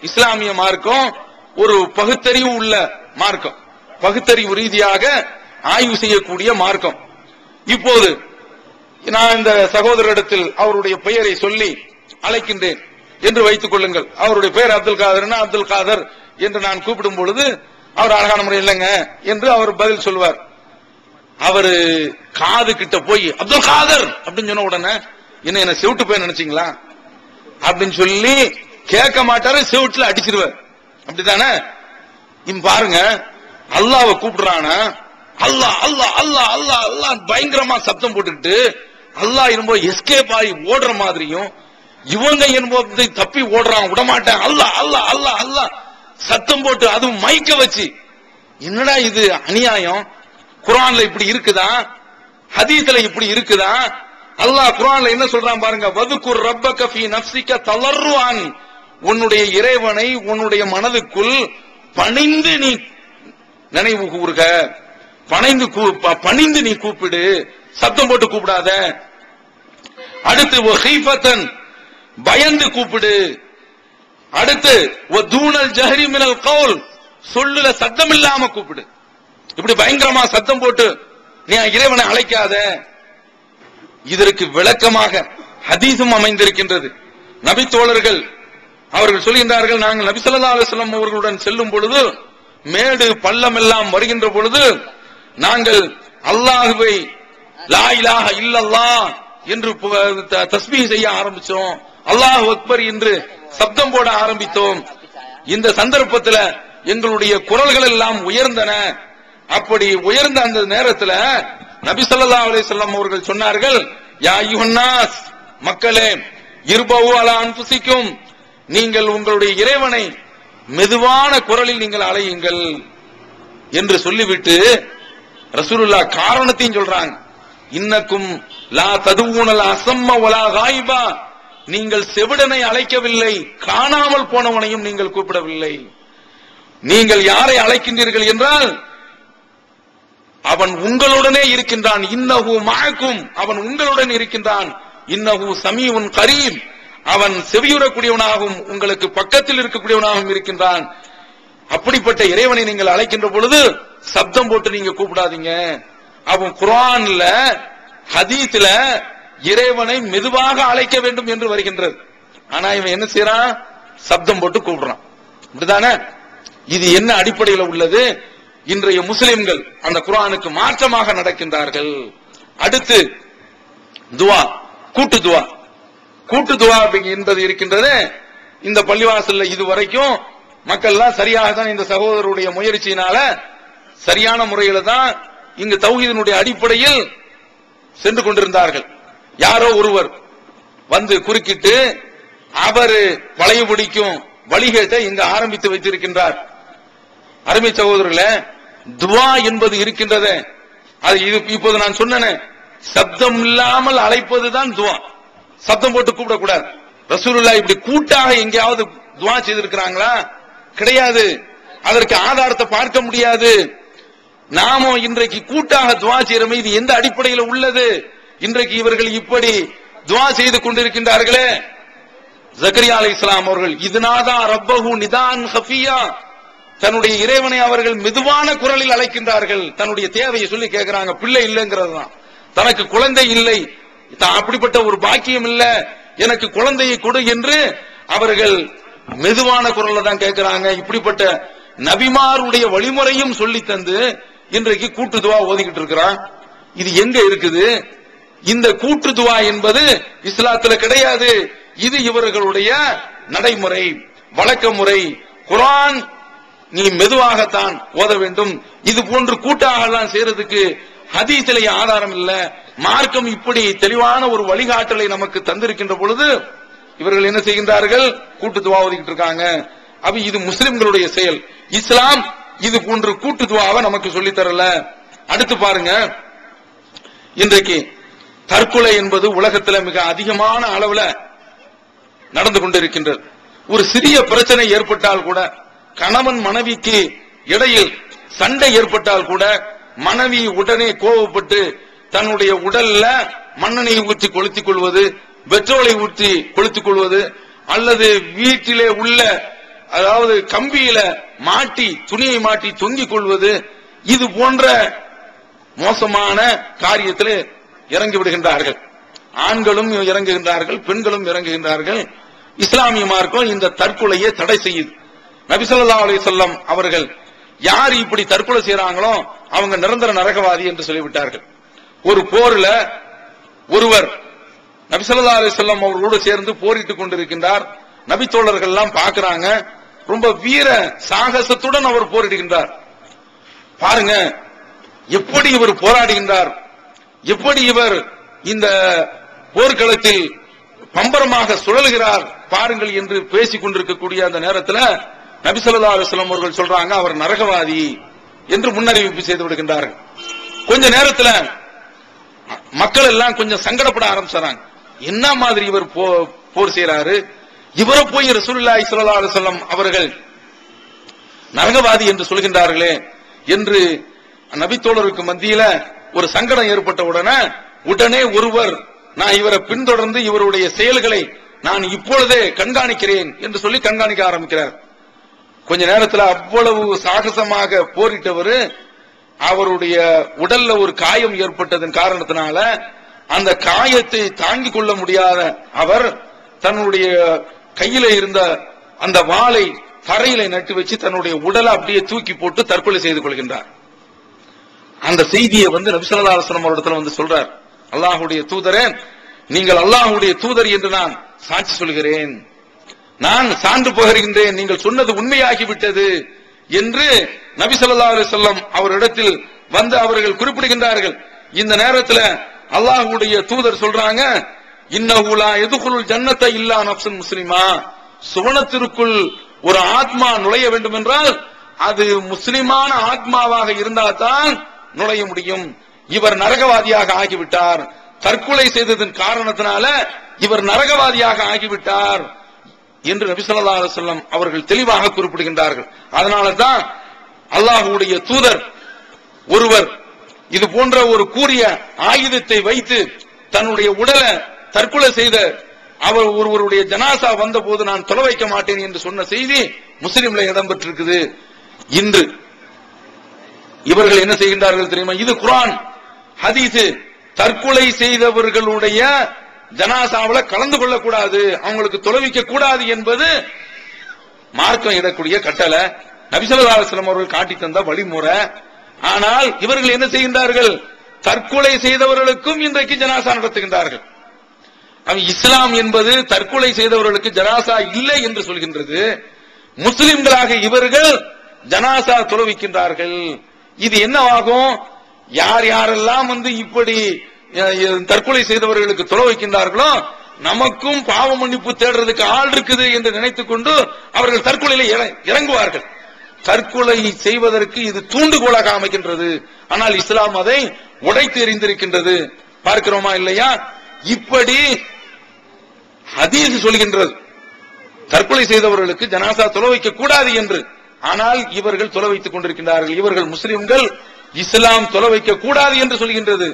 இஸ்லாமிய மார்க்கம் ஒரு பகுத்தறிவு உள்ள மார்க்கம், பகுத்தறிவு ரீதியாக ஆய்வு செய்யக்கூடிய மார்க்கம். இப்போது நான் இந்த சகோதரரிடத்தில் அவருடைய பெயரை சொல்லி அழைக்கின்றேன் என்று வைத்துக் கொள்ளுங்கள். அவருடைய பெயர் அப்துல் காதர்னா அப்துல் காதர் என்று நான் கூப்பிடும் பொழுது அவர் அழகான முறை இல்லைங்க என்று அவர் பதில் சொல்வார். அவரு காது கிட்ட போய் அப்துல் காதர் அப்படின்னு சொன்ன உடனே என்ன செவிட்டு போய் நினைச்சீங்களா அப்படின்னு சொல்லி கேட்க மாட்டாரு, செவிட்டுல அடிச்சிருவார். அப்படித்தானே? பாருங்க, அல்லாஹ்வை கூப்பிடுறானா, அல்லாஹ் அல்லாஹ் அல்லாஹ் அல்லாஹ் அல்லாஹ் பயங்கரமா சத்தம் போட்டுக்கிட்டு அல்லாஹ் என்னமோ எஸ்கேப் ஆகி ஓடுற மாதிரியும், இவங்க என்னமோ தப்பி ஓடுறான் விடமாட்டேன் அல்லாஹ் அல்லாஹ் அல்லாஹ் அல்லாஹ் சத்தம் போட்டு அதுவும் மைக்க வச்சு. என்னடா இது அநியாயம்? குர்ஆன்ல இப்படி இருக்குதா? ஹதீஸ்ல இப்படி இருக்குதா? அல்லாஹ் குர்ஆன்ல என்ன சொல்றான் பாருங்க, வதுகுர் ரப்பக ஃபீ நஃப்ஸிக தலர்ருஅன். உன்னுடைய இறைவனை உன்னுடைய மனதுக்குள் பணிந்து நீ நினைவு கூறுக, பணிந்து நீ கூப்பிடு, சத்தம் போட்டு கூப்பிடாத. அடுத்து வஹீஃபத்தன், பயந்து கூப்பிடு. அடுத்து வதூனல் ஜஹரி மினல் கவுல், சொல்லுல சத்தம் இல்லாம கூப்பிடு. இப்படி பயங்கரமா சத்தம் போட்டு நீ இறைவனை அழைக்காத. இதற்கு விளக்கமாக ஹதீஸும் அமைந்திருக்கின்றது. நபி தோழர்கள் அவர்கள் சொல்கின்றார்கள், நாங்கள் நபி ஸல்லல்லாஹு அலைஹி வஸல்லம் அவர்களுடன் செல்லும் பொழுது மேடு பள்ளம் எல்லாம் வருகின்ற பொழுது நாங்கள் அல்லாஹ்வை லா இலாஹ இல்லல்லாஹ் என்று தஸ்பீஹ் செய்ய ஆரம்பிச்சோம், அல்லாஹ் அக்பர் என்று சப்தம் போட ஆரம்பித்தோம். இந்த சந்தர்ப்பத்தில் எங்களுடைய குரல்கள் எல்லாம் உயர்ந்தன, அப்படி உயர்ந்த அந்த நேரத்துல நபி ஸல்லல்லாஹு அலைஹி வஸல்லம் அவர்கள் சொன்னார்கள், யா அய்யுஹன்னாஸ், மக்களே, இர்பவு அலா அன்ஃபுசிக்கும், நீங்கள் உங்களுடைய இறைவனை மெதுவான குரலில் நீங்கள் அழையுங்கள் என்று சொல்லிவிட்டு ரசூலுல்லாஹ் காரணத்தையும் சொல்றாங்க. இன்னக்கும் லா ததுவுனல் அஸம்ம வலா காயிபா, நீங்கள் செவிடனை அழைக்கவில்லை, காணாமல் போனவனையும் நீங்கள் கூப்பிடவில்லை. நீங்கள் யாரை அழைக்கின்றீர்கள் என்றால் அவன் உங்களுடனே இருக்கின்றான். இன்னஹு மஅக்கும், அவன் உங்களுடன் இருக்கின்றான். இன்னஹு சமீஉன் கரீம், அவன் செவியுறக்கூடியவனாகவும் உங்களுக்கு பக்கத்தில் இருக்கக்கூடியவனாகவும் இருக்கின்றான். அப்படிப்பட்ட இறைவனை நீங்கள் அழைக்கின்ற பொழுது சப்தம் போட்டு நீங்க கூப்பிடாதீங்க. அவன் குர்ஆன்ல ஹதீஸ்ல இறைவனை மெதுவாக அழைக்க வேண்டும் என்று வருகின்றது. ஆனா இவன் என்ன செய்யறான்? சப்தம் போட்டு கூப்பிடுறான். இப்படிதானே? இது என்ன அடிப்படையில் உள்ளது? இன்றைய முஸ்லிம்கள் அந்த குர்ஆனுக்கு மாற்றமாக நடக்கின்றார்கள். அடுத்து துவா, கூட்டு துவா. கூட்டு துவா என்பது இருக்கின்றது. இந்த பள்ளிவாசல்ல இதுவரைக்கும் மக்கள் எல்லாம் சரியாக தான் இந்த சகோதரருடைய முயற்சியினால சரியான முறையில தான் இங்கு தௌஹீதினுடைய அடிப்படையில் சென்று கொண்டிருந்தார்கள். யாரோ ஒருவர் வந்து குறுக்கிட்டு அவர் வளைய பிடிக்கும் வழிகேட்டை இங்கு ஆரம்பித்து வைத்திருக்கின்றார். அருமை சகோதரர்களே, துவா என்பது இருக்கின்றது. அது இப்போது நான் சொன்னேன், சப்தம் இல்லாமல் அழைப்பதுதான் துவா. சப்தம் போட்டு கூப்பிடக்கூடாது. ரசூலுல்லாஹ் இப்படி கூட்டாக எங்கேயாவது துவா செய்திருக்கிறாங்களா? கிடையாது. அதற்கு ஆதாரத்தை பார்க்க முடியாது. நாம இன்றைக்கு கூட்டாக துவா செய்யறோமே, இது எந்த அடிப்படையில் உள்ளது? இன்றைக்கு இவர்கள் இப்படி துவா செய்து கொண்டிருக்கின்றார்களே. ஜக்கரியா அலைஹிஸ்ஸலாம் அவர்கள் இதுனாதா ரப்பஹு நிதான் ஹஃபியா, தன்னுடைய இறைவனை அவர்கள் மெதுவான குரலில் அழைக்கின்றார்கள். தன்னுடைய தேவையை சொல்லி கேட்கிறாங்க. பிள்ளை இல்லைங்கிறது தான், தனக்கு குழந்தை இல்லை, அப்படிப்பட்ட ஒரு பாக்கியம் இல்ல, எனக்கு குழந்தையை கொடு என்று அவர்கள் மெதுவான குரல்ல தான் கேட்கிறாங்க. இப்படிப்பட்ட நபிமாருடைய வழிமுறையும் சொல்லி தந்து இன்றைக்கு கூட்டு துவா ஓதிக்கிட்டு இருக்கிறான். இது எங்க இருக்குது? இந்த கூட்டு துவா என்பது இஸ்லாத்துல கிடையாது. இது இவர்களுடைய நடைமுறை, வழக்க முறை. குர்ஆன் நீ மெதுவாகத்தான் ஓத வேண்டும். இது போன்று கூட்டாக எல்லாம் செய்யறதுக்கு ஹதீஸிலேயே ஆதாரம் இல்ல. மார்க்கம் இப்படி தெளிவான ஒரு வழிகாட்டலை நமக்கு தந்திருக்கின்ற பொழுது இவர்கள் என்ன செய்கின்றார்கள்? கூட்டு துவா ஓதிக்கிட்டு இருக்காங்க. அப்ப இது முஸ்லிம்களுடைய செயல். இஸ்லாம் இது போன்று கூட்டு துவாவை நமக்கு சொல்லி தரல. அடுத்து பாருங்க, இன்றைக்கு தற்கொலை என்பது உலகத்தில் மிக அதிகமான அளவுல நடந்து கொண்டிருக்கின்றது. ஒரு சிறிய பிரச்சனை ஏற்பட்டால் கூட, கணவன் மனைவிக்கு இடையில் சண்டை ஏற்பட்டால் கூட மனைவி உடனே கோபப்பட்டு தன்னுடைய உடல்ல மண்ணெண்ணெயை ஊற்றி கொளுத்திக் கொள்வது, பெட்ரோலை ஊற்றி கொளுத்திக் கொள்வது, அல்லது வீட்டிலே உள்ள அதாவது கம்பியில மாட்டி துணியை மாட்டி தொங்கிக் கொள்வது, இது போன்ற மோசமான காரியத்தில் இறங்கி விடுகின்றார்கள். ஆண்களும் இறங்குகின்றார்கள், பெண்களும் இறங்குகின்றார்கள். இஸ்லாமிய மார்க்கம் இந்த தற்கொலையை தடை செய்யுது. நபி ஸல்லல்லாஹு அலைஹி வஸல்லம் அவர்கள் யார் இப்படி தற்கொலை செய்யறாங்களோ அவங்க நிரந்தர நரகவாதி என்று சொல்லிவிட்டார்கள். ஒரு போர்ல ஒருவர் நபி ஸல்லல்லாஹு அலைஹி வஸல்லம் அவர்களோடு சேர்ந்து போரிட்டுக் கொண்டிருக்கின்றார். நபி தோழர்கள் எல்லாம் பார்க்கறாங்க. ரொம்ப வீர சாகசத்துடன் அவர் போரிடுகின்றார். பாருங்க எப்படி இவர் போராடுகின்றார், எப்படி இவர் இந்த போர்க்களத்தில் பம்பரமாக சுழல்கிறார் பாருங்கள் என்று பேசிக் கொண்டிருக்கக்கூடிய அந்த நேரத்தில் நபி ஸல்லல்லாஹு அலைஹி வஸல்லம் அவர்கள் சொல்றாங்க அவர் நரகவாதி என்று முன்னறிவிப்பு செய்து விடுகின்றார்கள். கொஞ்ச நேரத்தில் மக்கள் எல்லாம் கொஞ்சம் சங்கடப்பட ஆரம்பிச்சாங்க. என்ன மாதிரி இவர் போர் செய்யறாரு, இவரை போய் ரசூலுல்லாஹி ஸல்லல்லாஹு அலைஹி வஸல்லம் அவர்கள் நரகவாதி என்று சொல்கின்றார்களே என்று நபித்தோழருக்கு மத்தியில ஒரு சங்கடம் ஏற்பட்ட உடனே ஒருவர் நான் இவரை பின்தொடர்ந்து இவருடைய செயல்களை நான் இப்பொழுதே கண்காணிக்கிறேன் என்று சொல்லி கண்காணிக்க ஆரம்பிக்கிறார். கொஞ்ச நேரத்தில் அவ்வளவு சாகசமாக போரிட்டவர் அவருடைய உடல்ல ஒரு காயம் ஏற்பட்டதன் காரணத்தினால அந்த காயத்தை தாங்கிக் கொள்ள முடியாத அவர் தன்னுடைய கையில இருந்த அந்த வாளை தரையில நட்டு வச்சு தன்னுடைய உடலை அப்படியே தூக்கி போட்டு தற்கொலை செய்து கொள்கின்றார். அந்த செய்தியை நபி ஸல்லல்லாஹு அலைஹி வஸல்லம் அவரிடத்துல சொல்றார், அல்லாஹ்வுடைய தூதரே, நீங்கள் அல்லாஹ்வுடைய தூதர் என்று நான் சாட்சி சொல்கிறேன், நான் சான்று பகர்கின்றேன், நீங்கள் சொன்னது உண்மையாகிவிட்டது என்று நபி ஸல்லல்லாஹு அலைஹி வஸல்லம் அவரிடத்தில் வந்து அவர்கள் குறிப்பிடுகின்றார்கள். இந்த நேரத்தில் அல்லாஹ்வுடைய தூதர் சொல்றாங்க, இன்னஹு லா யதுகுலுல் ஜன்னத இல்லா நஃப்ஸுன் முஸ்லிமா, சுவனத்திற்குள் ஒரு ஆத்மா நுழைய வேண்டும் என்றால் அது முஸ்லிமான ஆத்மாவாக இருந்தால் தான் நுழைய முடியும். இவர் நரகவாதியாக ஆகிவிட்டார், தற்கொலை செய்ததன் காரணத்தினால இவர் நரகவாதியாக ஆகிவிட்டார் என்று நபி ஸல்லல்லாஹு அலைஹி வஸல்லம் அவர்கள் தெளிவாக குறிப்பிடுகின்றார்கள். அதனால தான் அல்லாஹ்வுடைய தூதர் ஒருவர் இது போன்ற ஒரு கூறிய ஆயுதத்தை வைத்து தன்னுடைய உடலை தற்கொலை செய்த அவர் ஒருவருடைய ஜனாசா வந்த போது நான் தொலை வைக்க மாட்டேன் என்று சொன்ன செய்தி முஸ்லிம்ல இடம்பெற்றிருக்குது. இன்று இவர்கள் என்ன செய்கின்றார்கள் தெரியுமா? இது குர்ஆன் ஹதீஸ். தற்கொலை செய்தவர்களுடைய ஜனாசாவுல கலந்து கொள்ளக்கூடாது, அவங்களுக்கு தொலைவிக்க கூடாது என்பது மார்க்கம் இடக்கூடிய கட்டளை. நபி ஸல்லல்லாஹு அலைஹி வஸல்லம் அவர்கள் காட்டி தந்த வழிமுறை. ஆனால் இவர்கள் என்ன செய்கின்றார்கள்? தற்கொலை செய்தவர்களுக்கும் இன்றைக்கு ஜனாசா நடத்துகின்றார்கள். இஸ்லாம் என்பது தற்கொலை செய்தவர்களுக்கு ஜனாசா இல்லை என்று சொல்கின்றது. முஸ்லிம்களாக இவர்கள் ஜனாசா தொலைவிக்கின்றார்கள். இது என்னவாகும்? யார் யாரெல்லாம் இப்படி தற்கொலை செய்தவர்களுக்கு தொலை வைக்கின்றார்களோ நமக்கும் பாவ மன்னிப்பு தேடுறதுக்கு ஆள் இருக்குது என்று நினைத்துக் கொண்டு அவர்கள் தற்கொலையில இறங்குவார்கள். தற்கொலை செய்வதற்கு இது தூண்டுகோலாக அமைக்கின்றது. ஆனால் இஸ்லாம் அதை உடைத்து எறிந்திருக்கின்றது. பார்க்கிறோமா இல்லையா? இப்படி ஹதீஸ் சொல்கின்றது தற்கொலை செய்தவர்களுக்கு ஜனாசா தொலை வைக்க கூடாது என்று. ஆனால் இவர்கள் தொலை வைத்துக் கொண்டிருக்கின்றார்கள். இவர்கள் முஸ்லிம்கள் இஸ்லாம் தொலை வைக்க கூடாது என்று சொல்கின்றது.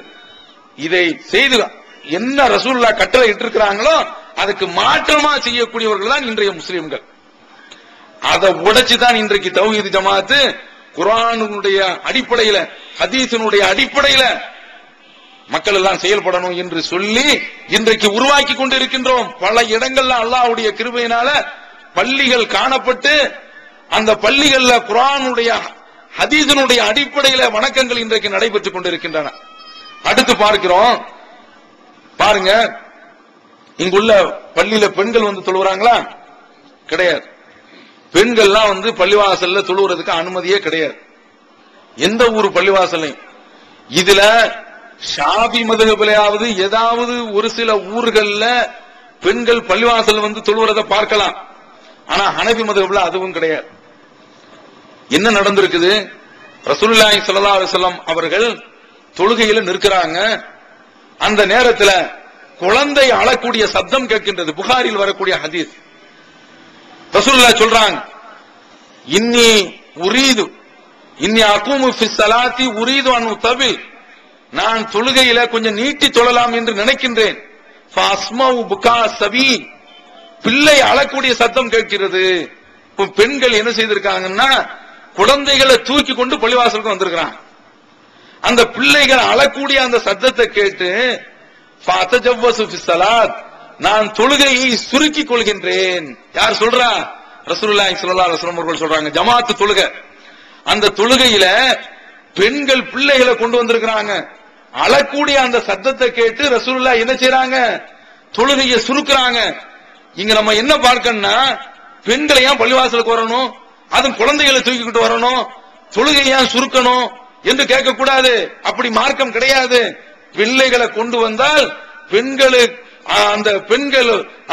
இதை செய்து என்ன ரசூலுல்லாஹ் கட்டளை இட்டிருக்கிறாங்களோ அதுக்கு மாற்றமா செய்யக்கூடியவர்கள் தான் இன்றைய முஸ்லிம்கள். அதை உடைச்சுதான் இன்றைக்கு தௌஹீத் ஜமாஅத் குர்ஆனுடைய அடிப்படையில ஹதீஸினுடைய அடிப்படையில மக்கள் எல்லாம் செயல்படணும் என்று சொல்லி இன்றைக்கு உருவாக்கி கொண்டிருக்கின்றோம். பல இடங்கள்ல அல்லாஹ்வுடைய கிருபையினால பள்ளிகள் காணப்பட்டு அந்த பள்ளிகள்ல குர்ஆனுடைய ஹதீஸினுடைய அடிப்படையில வணக்கங்கள் இன்றைக்கு நடைபெற்றுக் கொண்டிருக்கின்றன. அடுத்து பார்க்கிறோம், பாருங்க, இங்குள்ள பள்ளியில பெண்கள் தொழுகிறாங்களா? கிடையாது. பெண்கள்லாம் பள்ளிவாசல்ல தொழுகிறதுக்கு அனுமதியே கிடையாது, எந்த ஊர் பள்ளிவாசலையும். இதுல ஷாஃபி மதுஹபிலாவது ஏதாவது ஒரு சில ஊர்கள்ல பெண்கள் பள்ளிவாசல் தொழுகிறத பார்க்கலாம். ஆனா ஹனபி மதுஹப்ல அதுவும் கிடையாது. என்ன நடந்திருக்குது? ரசூலுல்லாஹி ஸல்லல்லாஹு அலைஹி வஸல்லம் அவர்கள் தொழுகையில நிற்கிறாங்க. அந்த நேரத்தில் குழந்தை அழக்கூடிய சத்தம் கேட்கின்றது. புகாரில் வரக்கூடிய ஹதீஸ். ரசூலுல்லாஹ் சொல்றாங்க, இன்னி அகூமு ஃபிஸ் ஸலாத்தி உரீது அன் உதவில், நான் தொழுகையில கொஞ்சம் நீட்டி தொழலாம் என்று நினைக்கின்றேன். ஃபஅஸ்மஉ புகா ஸபீ, பிள்ளை அழக்கூடிய சத்தம் கேட்கிறது. பெண்கள் என்ன செய்திருக்காங்கன்னா குழந்தைகளை தூக்கி கொண்டு பள்ளிவாசலுக்கு வந்திருக்கிறாங்க. அந்த பிள்ளைகள் அழக்கூடிய அந்த சத்தத்தை கேட்டு ஃபஅதஜவ்வஸு ஃபிஸ் ஸலாத், நான் தொழுகையை சுருக்கிக் கொள்கின்றேன். யார் சொல்றா? ரசூலுல்லாஹி ஸல்லல்லாஹு அலைஹி வஸல்லம் அவர்கள் சொல்றாங்க. ஜமாஅத் தொழுகை, அந்த தொழுகையில பெண்கள் பிள்ளைகளை கொண்டு வந்திருக்கிறாங்க. அழக்கூடிய அந்த சத்தத்தை கேட்டு ரசூலுல்லாஹ் என்ன செய்றாங்க? தொழுகையை சுருக்குறாங்க. இங்க நம்ம என்ன பார்க்கணும்னா, பெண்களை ஏன் பள்ளிவாசலுக்கு வரணும், அதுவும் குழந்தைகளை தூக்கிக்கிட்டு வரணும், தொழுகை ஏன் சுருக்கணும் என்று கேட்க கூடாது. அப்படி மார்க்கம் கிடையாது. பிள்ளைகளை கொண்டு வந்தால்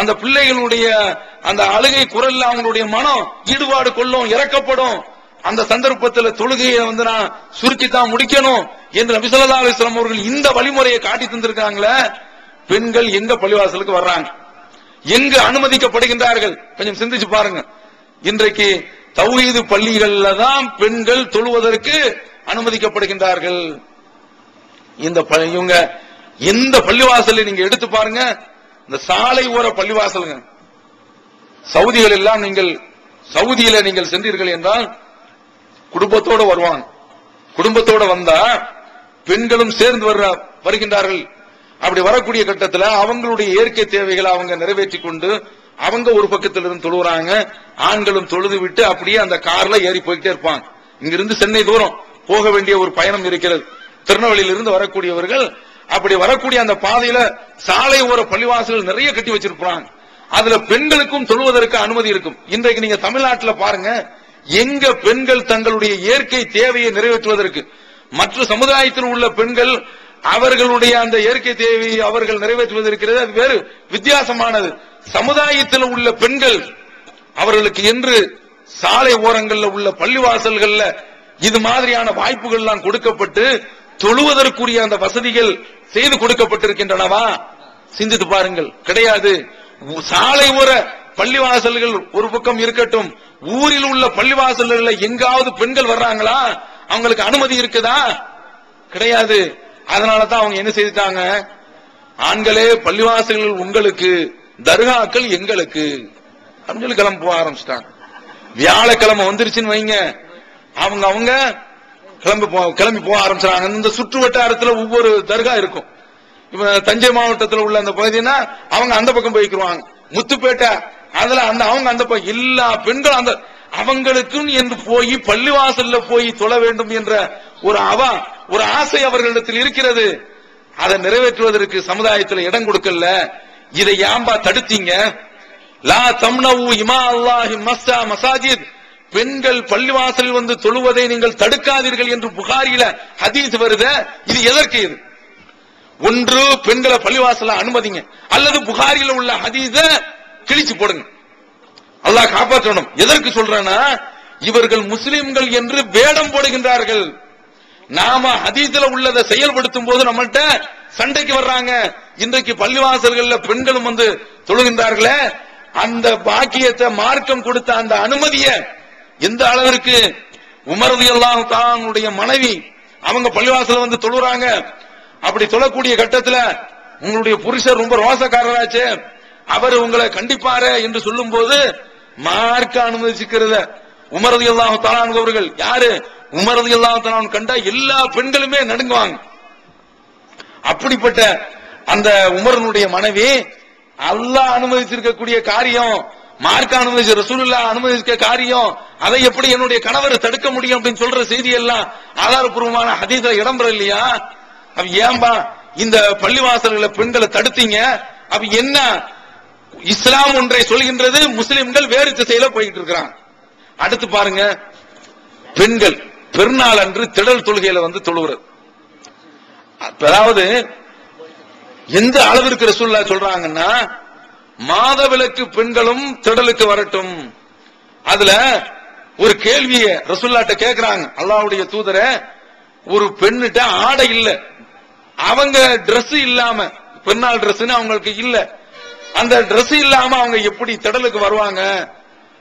அந்த பிள்ளைகளுடைய அந்த அழுகை குரல்ல அவங்களுடைய மனம் ஈடுபாடு கொள்ளும், இறக்கப்படும். அந்த சந்தர்ப்பத்தில் தொழுகையை நான் சுருக்கித்தான் முடிக்கணும் என்று நபி ஸல்லல்லாஹு அலைஹி வஸல்லம் அவர்கள் இந்த வழிமுறையை காட்டி தந்திருக்காங்களே. பெண்கள் எங்க பள்ளிவாசலுக்கு வர்றாங்க, எங்கு அனுமதிக்கப்படுகின்றார்கள்? கொஞ்சம் சிந்திச்சு பாருங்க. இன்றைக்கு தௌஹீது பள்ளிகள்ல தான் பெண்கள் தொழுவதற்கு அனுமதிக்கப்படுகின்றார்கள். இவங்க எந்த பள்ளிவாசல் நீங்க எடுத்து பாருங்க, இந்த சாலை ஓர பள்ளிவாசலுங்க. சவுதிகள் எல்லாம் சவுதியில நீங்கள் சென்றீர்கள் என்றால் குடும்பத்தோட வருவாங்க. குடும்பத்தோட வந்தா பெண்களும் சேர்ந்து வருகின்றார்கள். அப்படி வரக்கூடிய கட்டத்தில் அவங்களுடைய இயற்கை தேவைகளை அவங்க நிறைவேற்றிக் கொண்டு அவங்க ஒரு பக்கத்தில் இருந்து தொழுகிறாங்க. ஆண்களும் தொழுது விட்டு அப்படியே அந்த கார்ல ஏறி போய்கிட்டே இருப்பாங்க. இங்கிருந்து சென்னை தூரம் போக வேண்டிய ஒரு பயணம் இருக்கிறது. திருநெல்வேலியிலிருந்து வரக்கூடியவர்கள் அப்படி வரக்கூடிய அந்த பாதையில சாலை ஓர பள்ளிவாசல் நிறைய கட்டி வச்சிருப்பாங்க. அதுல பெண்களுக்கும் தொழுவதற்கு அனுமதி இருக்கும். இன்றைக்கு நீங்க தமிழ்நாட்டில் பாருங்க, எங்க பெண்கள் தங்களுடைய இயற்கை தேவையை நிறைவேற்றுவதற்கு, மற்ற சமுதாயத்தில் உள்ள பெண்கள் அவர்களுடைய அந்த இயற்கை தேவையை அவர்கள் நிறைவேற்றுவதற்கிறது, அது வேறு வித்தியாசமானது. சமுதாயத்தில் உள்ள பெண்கள் அவர்களுக்கு என்று சாலை ஓரங்கள்ல உள்ள பள்ளிவாசல்கள்ல இது மாதிரியான வாய்ப்புகள் எல்லாம் கொடுக்கப்பட்டு தொழுவதற்குரிய அந்த வசதிகள் செய்து கொடுக்கப்பட்டிருக்கின்றனவா? சிந்தித்து பாருங்கள். கிடையாது. சாலை ஓர பள்ளிவாசல்கள் ஒரு பக்கம் இருக்கட்டும், ஊரில் உள்ள பள்ளிவாசல்கள்ல எங்காவது பெண்கள் வர்றாங்களா? அவங்களுக்கு அனுமதி இருக்குதா? கிடையாது. அதனாலதான் அவங்க என்ன செய்தாங்க, ஆண்களே பள்ளிவாசல்கள் உங்களுக்கு, தர்காக்கள் எங்களுக்கு அப்படின்னு சொல்லி கிளம்பி போக ஆரம்பிச்சிட்டாங்க. வியாழக்கிழமை வந்துருச்சுன்னு வைங்க, அவங்க கிளம்பி போக ஆரம்பிச்சாங்க. இந்த சுற்று வட்டாரத்தில் ஒவ்வொரு தர்கா இருக்கும். இப்ப தஞ்சை மாவட்டத்தில் உள்ள அந்த பகுதினா அவங்க அந்த பக்கம் போய்க்குருவாங்க. முத்துப்பேட்டை அதுல அவங்க அந்த எல்லா பெண்கள் அந்த அவங்களுக்கும் என்று போய் பள்ளிவாசல்ல போய் தொழ வேண்டும் என்ற ஒரு ஆசை அவர்களிடத்தில் இருக்கிறது. அதை நிறைவேற்றுவதற்கு சமுதாயத்தில் இடம் கொடுக்கல. இதை ஏம்பா தடுத்தீங்க? லா தம்னவு இமா அல்லாஹி மசாஜித், பெண்கள் பள்ளிவாசலில் வந்து தொழுவதை நீங்கள் தடுக்காதீர்கள் என்று புகாரில ஹதீஸ் வருது. இது எதற்கு? இது ஒன்று பெண்களை பள்ளிவாசல அனுமதிங்க, அல்லது புகாரில உள்ள ஹதீஸ கிழிச்சு போடுங்க. அல்லாஹ் காப்பாற்றணும். எதற்கு சொல்றேன்னா, இவர்கள் முஸ்லிம்கள் என்று வேடம் போடுகின்றார்கள். நாம ஹதீஸ்ல உள்ளதை செயல்படுத்தும் போது நம்மள்ட்ட சண்டைக்கு வர்றாங்க. இன்றைக்கு பள்ளிவாசல்கள்ல பெண்களும் வந்து தொழுகின்றார்களே, அந்த பாக்கியத்தை மார்க்கம் கொடுத்த அந்த அனுமதிய எந்த அளவிற்கு உமர் ரலியல்லாஹு தஆலாவுடைய மனைவி அவங்க பள்ளிவாசல்ல வந்து தொழுறாங்க. அப்படி தொழக்கூடிய கட்டத்துல உங்களுடைய புருஷர் ரொம்ப ரோசக்காரராச்சு, அவர் உங்களை கண்டிப்பாரு என்று சொல்லும் போது மார்க்க அனுமதிச்சுக்கிறத உமர் ரலியல்லாஹு தஆலா அவர்கள், யாரு உமர் ரலியல்லாஹு தஆலா கண்டா எல்லா பெண்களுமே நடுங்குவாங்க. அப்படிப்பட்ட அந்த உமரனுடைய மனைவி அல்லாஹ் அனுமதிச்சிருக்கக்கூடிய காரியம், மார்க்க அனுமதிச்ச ரசூலுல்லாஹ் அனுமதிக்க காரியம், அதை எப்படி என்னுடைய கணவர் தடுக்க முடியும் அப்படின்னு சொல்ற செய்தி எல்லாம் ஆதாரப்பூர்வமான ஹதீஸ்ல இடம்பெற இல்லையா? அப்ப ஏன்பா இந்த பள்ளிவாசல்களை பெண்களை தடுத்தீங்க? அப்ப என்ன? இஸ்லாம் ஒன்றை சொல்கின்றது, முஸ்லிம்கள் வேறு திசையில போயிட்டு இருக்கிறாங்க. அடுத்து பாருங்க, பெண்கள் பெருநாள் அன்று திடல் தொழுகையில வந்து தொழுகிறது. அதாவது எந்த அளவிற்கு ரசூலுல்லாஹ் சொல்றாங்கன்னா, மாதவிலக்கு பெண்களும் திடலுக்கு வரட்டும். அதுல ஒரு கேள்விய ரசூலுல்லாஹ்ட்ட கேக்குறாங்க, அல்லாஹ்வுடைய தூதரே, ஒரு பெண்ணிட்ட ஆடை இல்ல, அவங்க Dress இல்லாம, பெருநாள் Dressன்னு அவங்களுக்கு இல்ல, அந்த Dress இல்லாம அவங்க எப்படி திடலுக்கு வருவாங்க?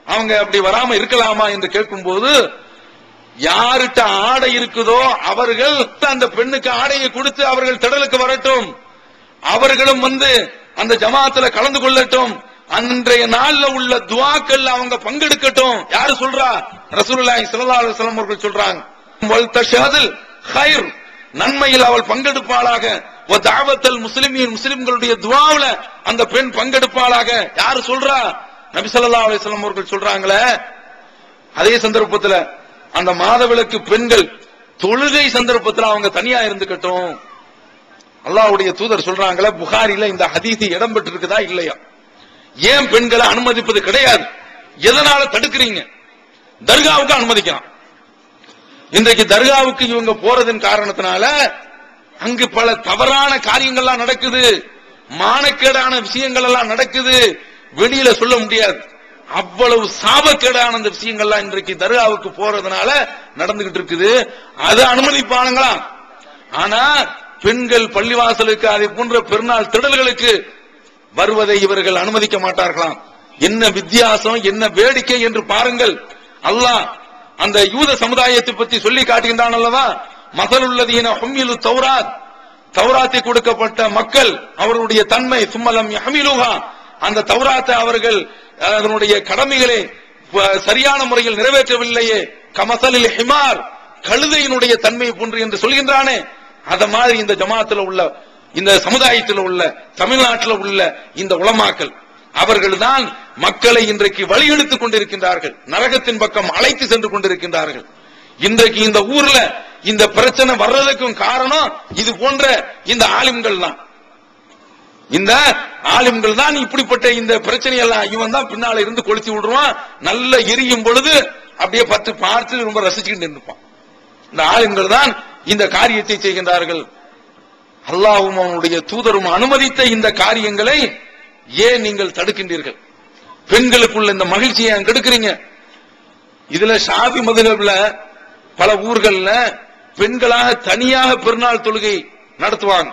அவங்க அப்படி வராம இருக்கலாமா என்று கேட்கும் போது, யாருட்ட ஆடை இருக்குதோ அவர்கள் அந்த பெண்ணுக்கு ஆடையை கொடுத்து அவர்கள் திடலுக்கு வரட்டும், அவர்களும் வந்து அந்த ஜமாத்துல கலந்து கொள்ளட்டும், அன்றைய நாள்ல உள்ள துஆக்கள் அவங்க பங்கெடுக்கட்டும். யாரு சொல்றா? ரசூலுல்லாஹி ஸல்லல்லாஹு அலைஹி வஸல்லம் அவர்கள் சொல்றாங்க. வல் தஷஹதுல் கைர், நன்மையில் அவள் பங்கெடுப்பாளாக. வ தஅவத்தல் முஸ்லிமீன், முஸ்லிம்களுடைய துஆவுல அந்த பெண் பங்கெடுப்பாளாக. யாரு சொல்றா? நபி ஸல்லல்லாஹு அலைஹி வஸல்லம் அவர்கள் சொல்றாங்களே. அதே சந்தர்ப்பத்துல அந்த மாதவிலக்கு பெண்கள் தொழுகை சந்தர்ப்பத்தில் அவங்க தனியா இருந்துக்கட்டும். அல்லாஹ்வுடைய தூதர் சொல்றாங்களே, புகாரில இந்த ஹதீஸ் இடம் பெற்றிருக்குதா இல்லையா? ஏன் பெண்களை அனுமதிப்பது கிடையாது? எதனால தடுக்கிறீங்க? தர்காவுக்கு அனுமதிக்கலாம். இன்றைக்கு தர்காவுக்கு இவங்க போறதன் காரணத்தினால அங்கு பல தவறான காரியங்கள்லாம் நடக்குது, மானக்கேடான விஷயங்கள் எல்லாம் நடக்குது, வெளியில சொல்ல முடியாது. அவ்வளவு சாபக்கேடான அந்த விஷயங்கள்லாம் இன்றைக்கு தர்காவுக்கு போறதுனால நடந்துகிட்டு இருக்குது. அது அனுமதிப்பானுங்களா? ஆனா பெண்கள் பள்ளிவாசலுக்கு அதை போன்ற பெருநாள் திடல்களுக்கு வருவதை இவர்கள் அனுமதிக்க மாட்டார்களாம். என்ன வித்தியாசம், என்ன வேடிக்கை என்று பாருங்கள். அல்லாஹ் அந்த யூத சமுதாயத்தை பற்றி சொல்லி காட்டுகின்றான் அல்லவா? மஸலுல்லதீன ஹும்மிலு தௌராத், தௌராத்தை கொடுக்கப்பட்ட மக்கள், அவர்களுடைய தன்மை சும்மலம் யஹ்மிலுஹா, அந்த தௌராத்தை அவர்கள் அதனுடைய கடமைகளை சரியான முறையில் நிறைவேற்றவில்லையே, கமஸலில் ஹிமார், கழுதையினுடைய தன்மை போன்று என்று சொல்கின்றானே, அத மாதிரி இந்த ஜமாத்துல உள்ள, இந்த சமுதாயத்தில் உள்ள, தமிழ்நாட்டில் உள்ள இந்த உலமாக்கள் அவர்கள் தான் மக்களை இன்றைக்கு வழியெடுத்துக் கொண்டிருக்கின்றார்கள், நரகத்தின் பக்கம் அழைத்து சென்று கொண்டிருக்கின்றார்கள். இன்றைக்கு இந்த ஊர்ல இந்த பிரச்சனை வர்றதுக்கும் காரணம் இது போன்ற இந்த ஆலிம்கள் தான். இந்த ஆலிம்கள் தான் இப்படிப்பட்ட இந்த பிரச்சனையெல்லாம் இவன் தான் பின்னால இருந்து கொளுத்தி விடுவான். நல்ல எரியும் பொழுது அப்படியே பார்த்து ரொம்ப ரசிச்சுக்கிட்டு இருப்பான். இந்த ஆளுங்கள் தான் இந்த காரியத்தை செய்கின்றார்கள். அல்லாஹ்வும் அவனுடைய தூதரும் அனுமதித்த இந்த காரியங்களை ஏன் நீங்கள் தடுக்கின்றீர்கள்? பெண்களுக்குள்ள இந்த மகிழ்ச்சியை கெடுக்கிறீங்க. இதுல ஷாஃபி மதுஹப்ல பல ஊர்கள்ல பெண்களாக தனியாக பெருநாள் தொழுகை நடத்துவாங்க.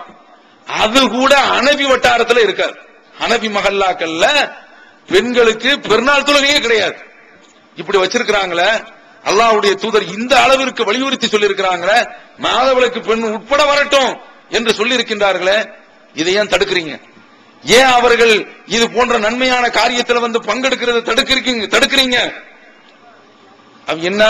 அது கூட ஹனபி வட்டாரத்தில் இருக்காது. ஹனபி மஹல்லாக்கள்ல பெண்களுக்கு பெருநாள் தொழுகையே கிடையாது. இப்படி வச்சிருக்கிறாங்களே, அல்லாஹ்வுடைய தூதர் இந்த அளவிற்கு வலியுறுத்தி சொல்லி இருக்கிறாங்களே, மாதவிலக்கு பெண் உட்பட வரட்டும் என்று சொல்லி இருக்கின்றார்களே, இதை ஏன் தடுக்கிறீங்க? ஏன் அவர்கள் இது போன்ற நன்மையான காரியத்தில் வந்து பங்கெடுக்கிறது தடுக்கிறீங்க? என்ன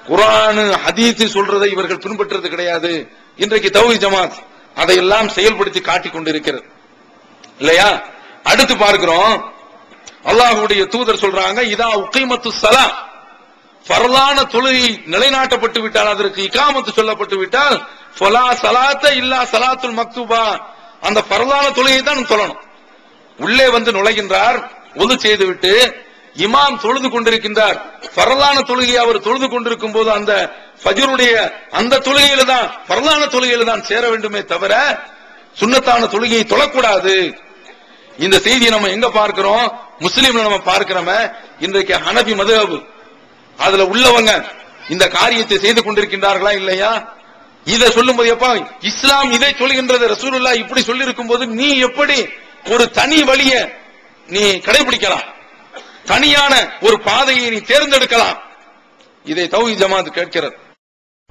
குர்ஆன் ஹதீஸ் சொல்றதை இவர்கள் பின்பற்றுறது கிடையாது. இன்றைக்கு தௌஹீத் ஜமாத் அதையெல்லாம் செயல்படுத்தி காட்டிக் கொண்டிருக்கிறது இல்லையா? அடுத்து பார்க்கிறோம், அல்லாஹ்வுடைய தூதர் சொல்றாங்க, இதா உகீமத்து ஸலா, ஃபர்லான தொழுகை நிலைநாட்டப்பட்டு விட்டால், அதற்கு இகாமத்து சொல்லப்பட்டு விட்டால், ஃபலா ஸலாத்த இல்லா ஸலாத்துல் மக்தூபா, அந்த ஃபர்லான தொழுகை தான் சொல்லணும். உள்ளே வந்து நுழைகின்றார், ஒது செய்துவிட்டு இமாம் தொழுது கொண்டிருக்கின்றார். ஃபர்லான தொழுகையை அவர் தொழுது கொண்டிருக்கும் போது அந்த ஃபஜ்ருடைய அந்த தொழுகையில தான், ஃபர்லான தொழுகையில தான் சேர வேண்டுமே தவிர சுன்னத்தான தொழுகையை தொழக்கூடாது. இந்த செய்தியை நம்ம எங்க பார்க்கிறோம்? முஸ்லிம்ல நம்ம பார்க்கிறோமே. இன்றைக்கு ஹனபி மதுஹப் அதுல உள்ளவங்க இந்த காரியத்தை செய்து கொண்டிருக்கின்றார்களா இல்லையா? இதை சொல்லும் போது எப்பா இஸ்லாம் இதை சொல்கின்றது, ரசூலுல்லாஹ் இப்படி சொல்லி இருக்கும் போது நீ எப்படி ஒரு தனி வழிய நீ கடைபிடிக்கலாம், தனியான ஒரு பாதையை நீ தேர்ந்தெடுக்கலாம்? இதை தௌஹீத் ஜமாத் கேட்கிறது.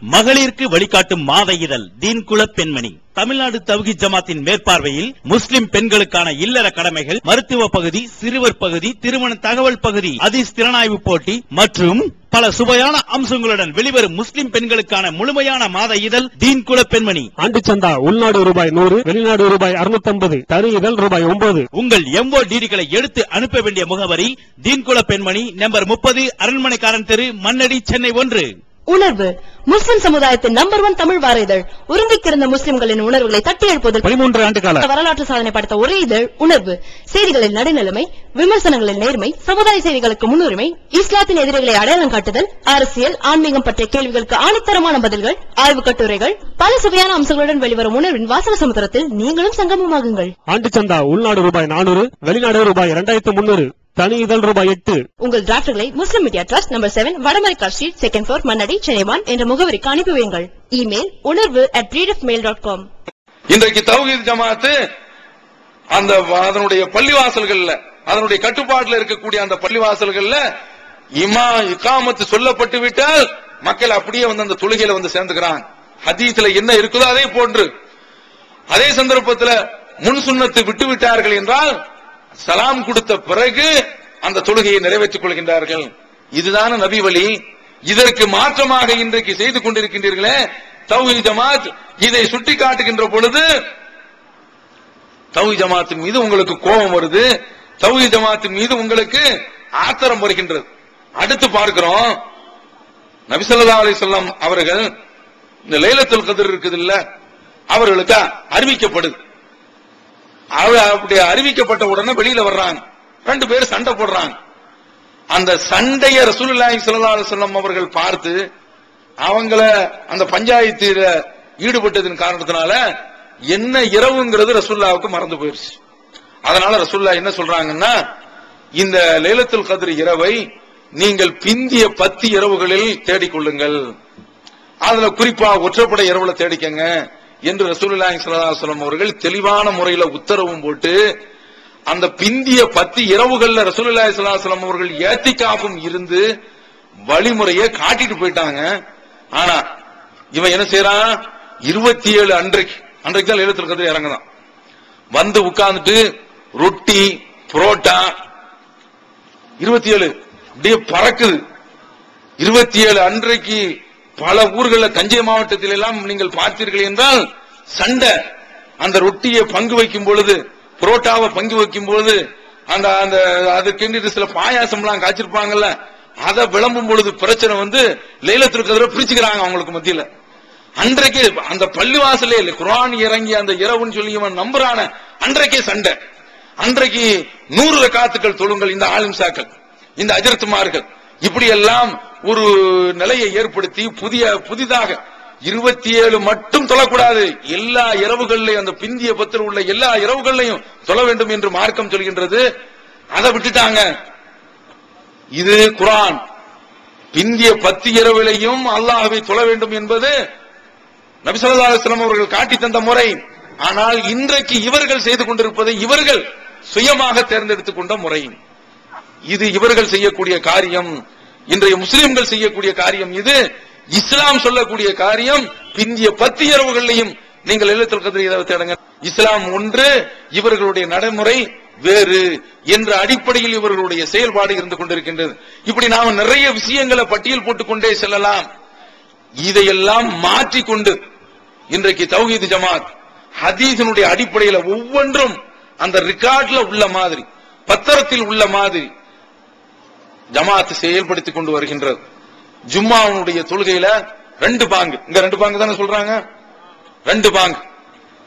மகளிருக்கு வழிகாட்டும் மாத இதழ் தீன்குல பெண்மணி. தமிழ்நாடு தௌஹீத் ஜமாத்தின் மேற்பார்வையில் முஸ்லிம் பெண்களுக்கான இல்லற கடமைகள், மருத்துவ பகுதி, சிறுவர் பகுதி, திருமண தகவல் பகுதி, ஹதீஸ் திறனாய்வு போட்டி மற்றும் பல சுவையான அம்சங்களுடன் வெளிவரும் முஸ்லிம் பெண்களுக்கான முழுமையான மாத இதழ் தீன்குல பெண்மணி. ஆண்டு சந்தா உள்நாடு ரூபாய் 100, வெளிநாடு ரூபாய் 650, தனி இதழ் ரூபாய் 9. உங்கள் MODDகளை எடுத்து அனுப்ப வேண்டிய முகவரி தீன்குல பெண்மணி, நம்பர் 30, அரண்மனைக்காரன் தெரு, மண்ணடி, சென்னை 1. உணர்வு முஸ்லிம் சமுதாயத்தின் நம்பர் 1 தமிழ் வார இதழ். உருங்கிக்கிருந்த முஸ்லிம்களின் உணர்வுகளை தட்டி எழுப்புவதில் 13 ஆண்டு கால வரலாற்று சாதனை படைத்த ஒரே இதழ் உணர்வு. செய்திகளில் நடுநிலைமை, விமர்சனங்களில் நேர்மை, சமுதாய செய்திகளுக்கு முன்னுரிமை, இஸ்லாத்தின் எதிரிகளை அடையாளம் காட்டுதல், அரசியல், ஆன்மீகம் பற்றிய கேள்விகளுக்கு ஆணித்தரமான பதில்கள், ஆய்வு கட்டுரைகள், பல சுவையான அம்சங்களுடன் வெளிவரும் உணர்வின் வாசக சமுத்திரத்தில் நீங்களும் சங்கமமாகுங்கள். ஆண்டு சந்தா உள்நாடு ரூபாய் 400, வெளிநாடு ரூபாய் 2300, தனி இதழ் ரூபாய் 8. உங்கள் டிராஃப்ட்களை Muslim media trust number 7, Vadamaraikar street, 2nd floor, Mannadi, Chennai 1 என்ற முகவரிக்கு அனுப்பி வையுங்கள். Email unarvu@readofmail.com. இன்றைக்கு தௌஹீத் ஜமாத் அந்த அதனுடைய பள்ளிவாசல்கள்ல, அதனுடைய கட்டுப்பாட்டில் இருக்கக்கூடிய அந்த பள்ளிவாசல்கள்ல இகாமத்து சொல்லப்பட்டு விட்டால் மக்கள் அப்படியே வந்து அந்த தொழுகையில வந்து சேர்ந்துக்கிறாங்க. ஹதீஸ்ல என்ன இருக்குதோ அதே போன்று. அதே சந்தர்ப்பத்தில் முன் சுன்னத்து விட்டு விட்டார்கள் என்றால் சலாம் கொடுத்த பிறகு அந்த தொழுகையை நிறைவேற்றிக் கொள்கின்றார்கள். இதுதான நபி வழி. இதற்கு மாற்றமாக இன்றைக்கு செய்து கொண்டிருக்கின்றீர்களே தௌஹீத் ஜமாத், இதை சுட்டி காட்டுகின்ற பொழுது தௌஹீத் ஜமாத்தின் மீது உங்களுக்கு கோபம் வருது, தௌஹீத் ஜமாத்தின் மீது உங்களுக்கு ஆத்திரம் வருகின்றது. அடுத்து பார்க்கிறோம், நபி ஸல்லல்லாஹு அலைஹி வஸல்லம் அவர்கள் இந்த லைலத்துல் கத்ர் இருக்குது இல்ல, அவர்களுக்கு அறிவிக்கப்படுது. அப்படி அறிவிக்கப்பட்ட உடனே வெளியில வர்றாங்க, 2 பேர் சண்டை போடுறாங்க. அந்த சண்டைய ரசூலுல்லாஹி ஸல்லல்லாஹு அலைஹி வஸல்லம் அவர்கள் பார்த்து அவங்கள அந்த பஞ்சாயத்துல ஈடுபட்டதின் காரணத்தினால என்ன இரவுங்கிறது ரசூலுல்லாஹ்வுக்கு மறந்து போயிருச்சு. அதனால ரசூலுல்லாஹ் என்ன சொல்றாங்கன்னா, இந்த லைலத்துல் கத்ர் இரவை நீங்கள் பிந்திய 10 இரவுகளில் தேடிக்கொள்ளுங்கள், அதுல குறிப்பா ஒற்றைப்படை இரவுல தேடிக்கங்க என்று ரசூலுல்லாஹி ஸல்லல்லாஹு அலைஹி வஸல்லம் அவர்கள் தெளிவான முறையில உத்தரவும் போட்டு அந்த பிந்திய 10 இரவுகள்ல ரசூலுல்லாஹி ஸல்லல்லாஹு அலைஹி வஸல்லம் அவர்கள் இஅ்திகாஃபும் இருந்து வழிமுறையை காட்டிட்டு போயிட்டாங்க. ஆனா இவன் என்ன செய்யறான், 27 அன்றைக்கு தான் லைலத்துல் கத்ர் இறங்குதான். வந்து உட்கார்ந்துட்டு ரொட்டி புரோட்டா 27 அப்படியே பறக்குது. 27 அன்றைக்கு பல ஊர்களில் தஞ்சை மாவட்டத்தில் எல்லாம் நீங்கள் பார்த்தீர்கள் என்றால் சண்டை. அந்த ரொட்டியை பங்கு வைக்கும் பொழுது, புரோட்டாவை பங்கு வைக்கும் பொழுது அந்த அந்த அதுக்கு சில பாயாசம் எல்லாம் காய்ச்சிருப்பாங்கல்ல, அதை விளம்பும் பொழுது பிரச்சனை வந்து லைலத்துல் கத்ரை பிரிச்சுக்கிறாங்க அவங்களுக்கு மத்தியில. அன்றைக்கு அந்த பள்ளிவாசலே குர்ஆன் இறங்கி அந்த இரவுன்னு சொல்லி இவன் நம்புறான அன்றைக்கே சண்டை. அன்றைக்கு 100 ரக்காத்துக்கள் தொழுங்கள் இந்த ஆலிம்சாக்கள், இந்த அஜரத்துமார்கள், இப்படி எல்லாம் ஒரு நிலையை ஏற்படுத்தி புதிதாக 27 மட்டும் தொழக்கூடாது, எல்லா இரவுகள்லையும் அந்த பிந்திய பத்தில் உள்ள எல்லா இரவுகள்லையும் தொழ வேண்டும் என்று மார்க்கம் சொல்கின்றது. அதை விட்டுட்டாங்க. இது குர்ஆன். பிந்திய 10 இரவிலையும் அல்லாஹ்வை தொழ வேண்டும் என்பது நபி ஸல்லல்லாஹு அலைஹி வஸல்லம் அவர்கள் காட்டி தந்த முறை. ஆனால் இன்றைக்கு இவர்கள் செய்து கொண்டிருப்பதை இவர்கள் சுயமாக தேர்ந்தெடுத்துக் கொண்ட முறை. இது இவர்கள் செய்யக்கூடிய காரியம், இன்றைய முஸ்லிம்கள் செய்யக்கூடிய காரியம். இது இஸ்லாம் சொல்லக்கூடிய காரியம். பிந்திய 10 இரவுகளையும் நீங்கள் லைலத்துல் கத்ர் தேடுங்க. இஸ்லாம் ஒன்று, இவர்களுடைய நடைமுறை வேறு என்ற அடிப்படையில் இவர்களுடைய செயல்பாடு இருந்து கொண்டிருக்கின்றது. இப்படி நாம நிறைய விஷயங்களை பட்டியல் போட்டுக் கொண்டே செல்லலாம். இதையெல்லாம் மாற்றிக்கொண்டு இன்றைக்கு தௌஹீத் ஜமாத் ஹதீஸினுடைய அடிப்படையில் ஒவ்வொன்றும் அந்த ரெக்கார்ட்ல உள்ள மாதிரி, பத்திரத்தில் உள்ள மாதிரி ஜமாத் செயல்படுத்திக் கொண்டு வருகின்றது. ஜும்மாவுடைய தொழுகையில 2 பாங்கு, இங்க 2 பாங்கு தானே சொல்றாங்க, 2 பாங்கு.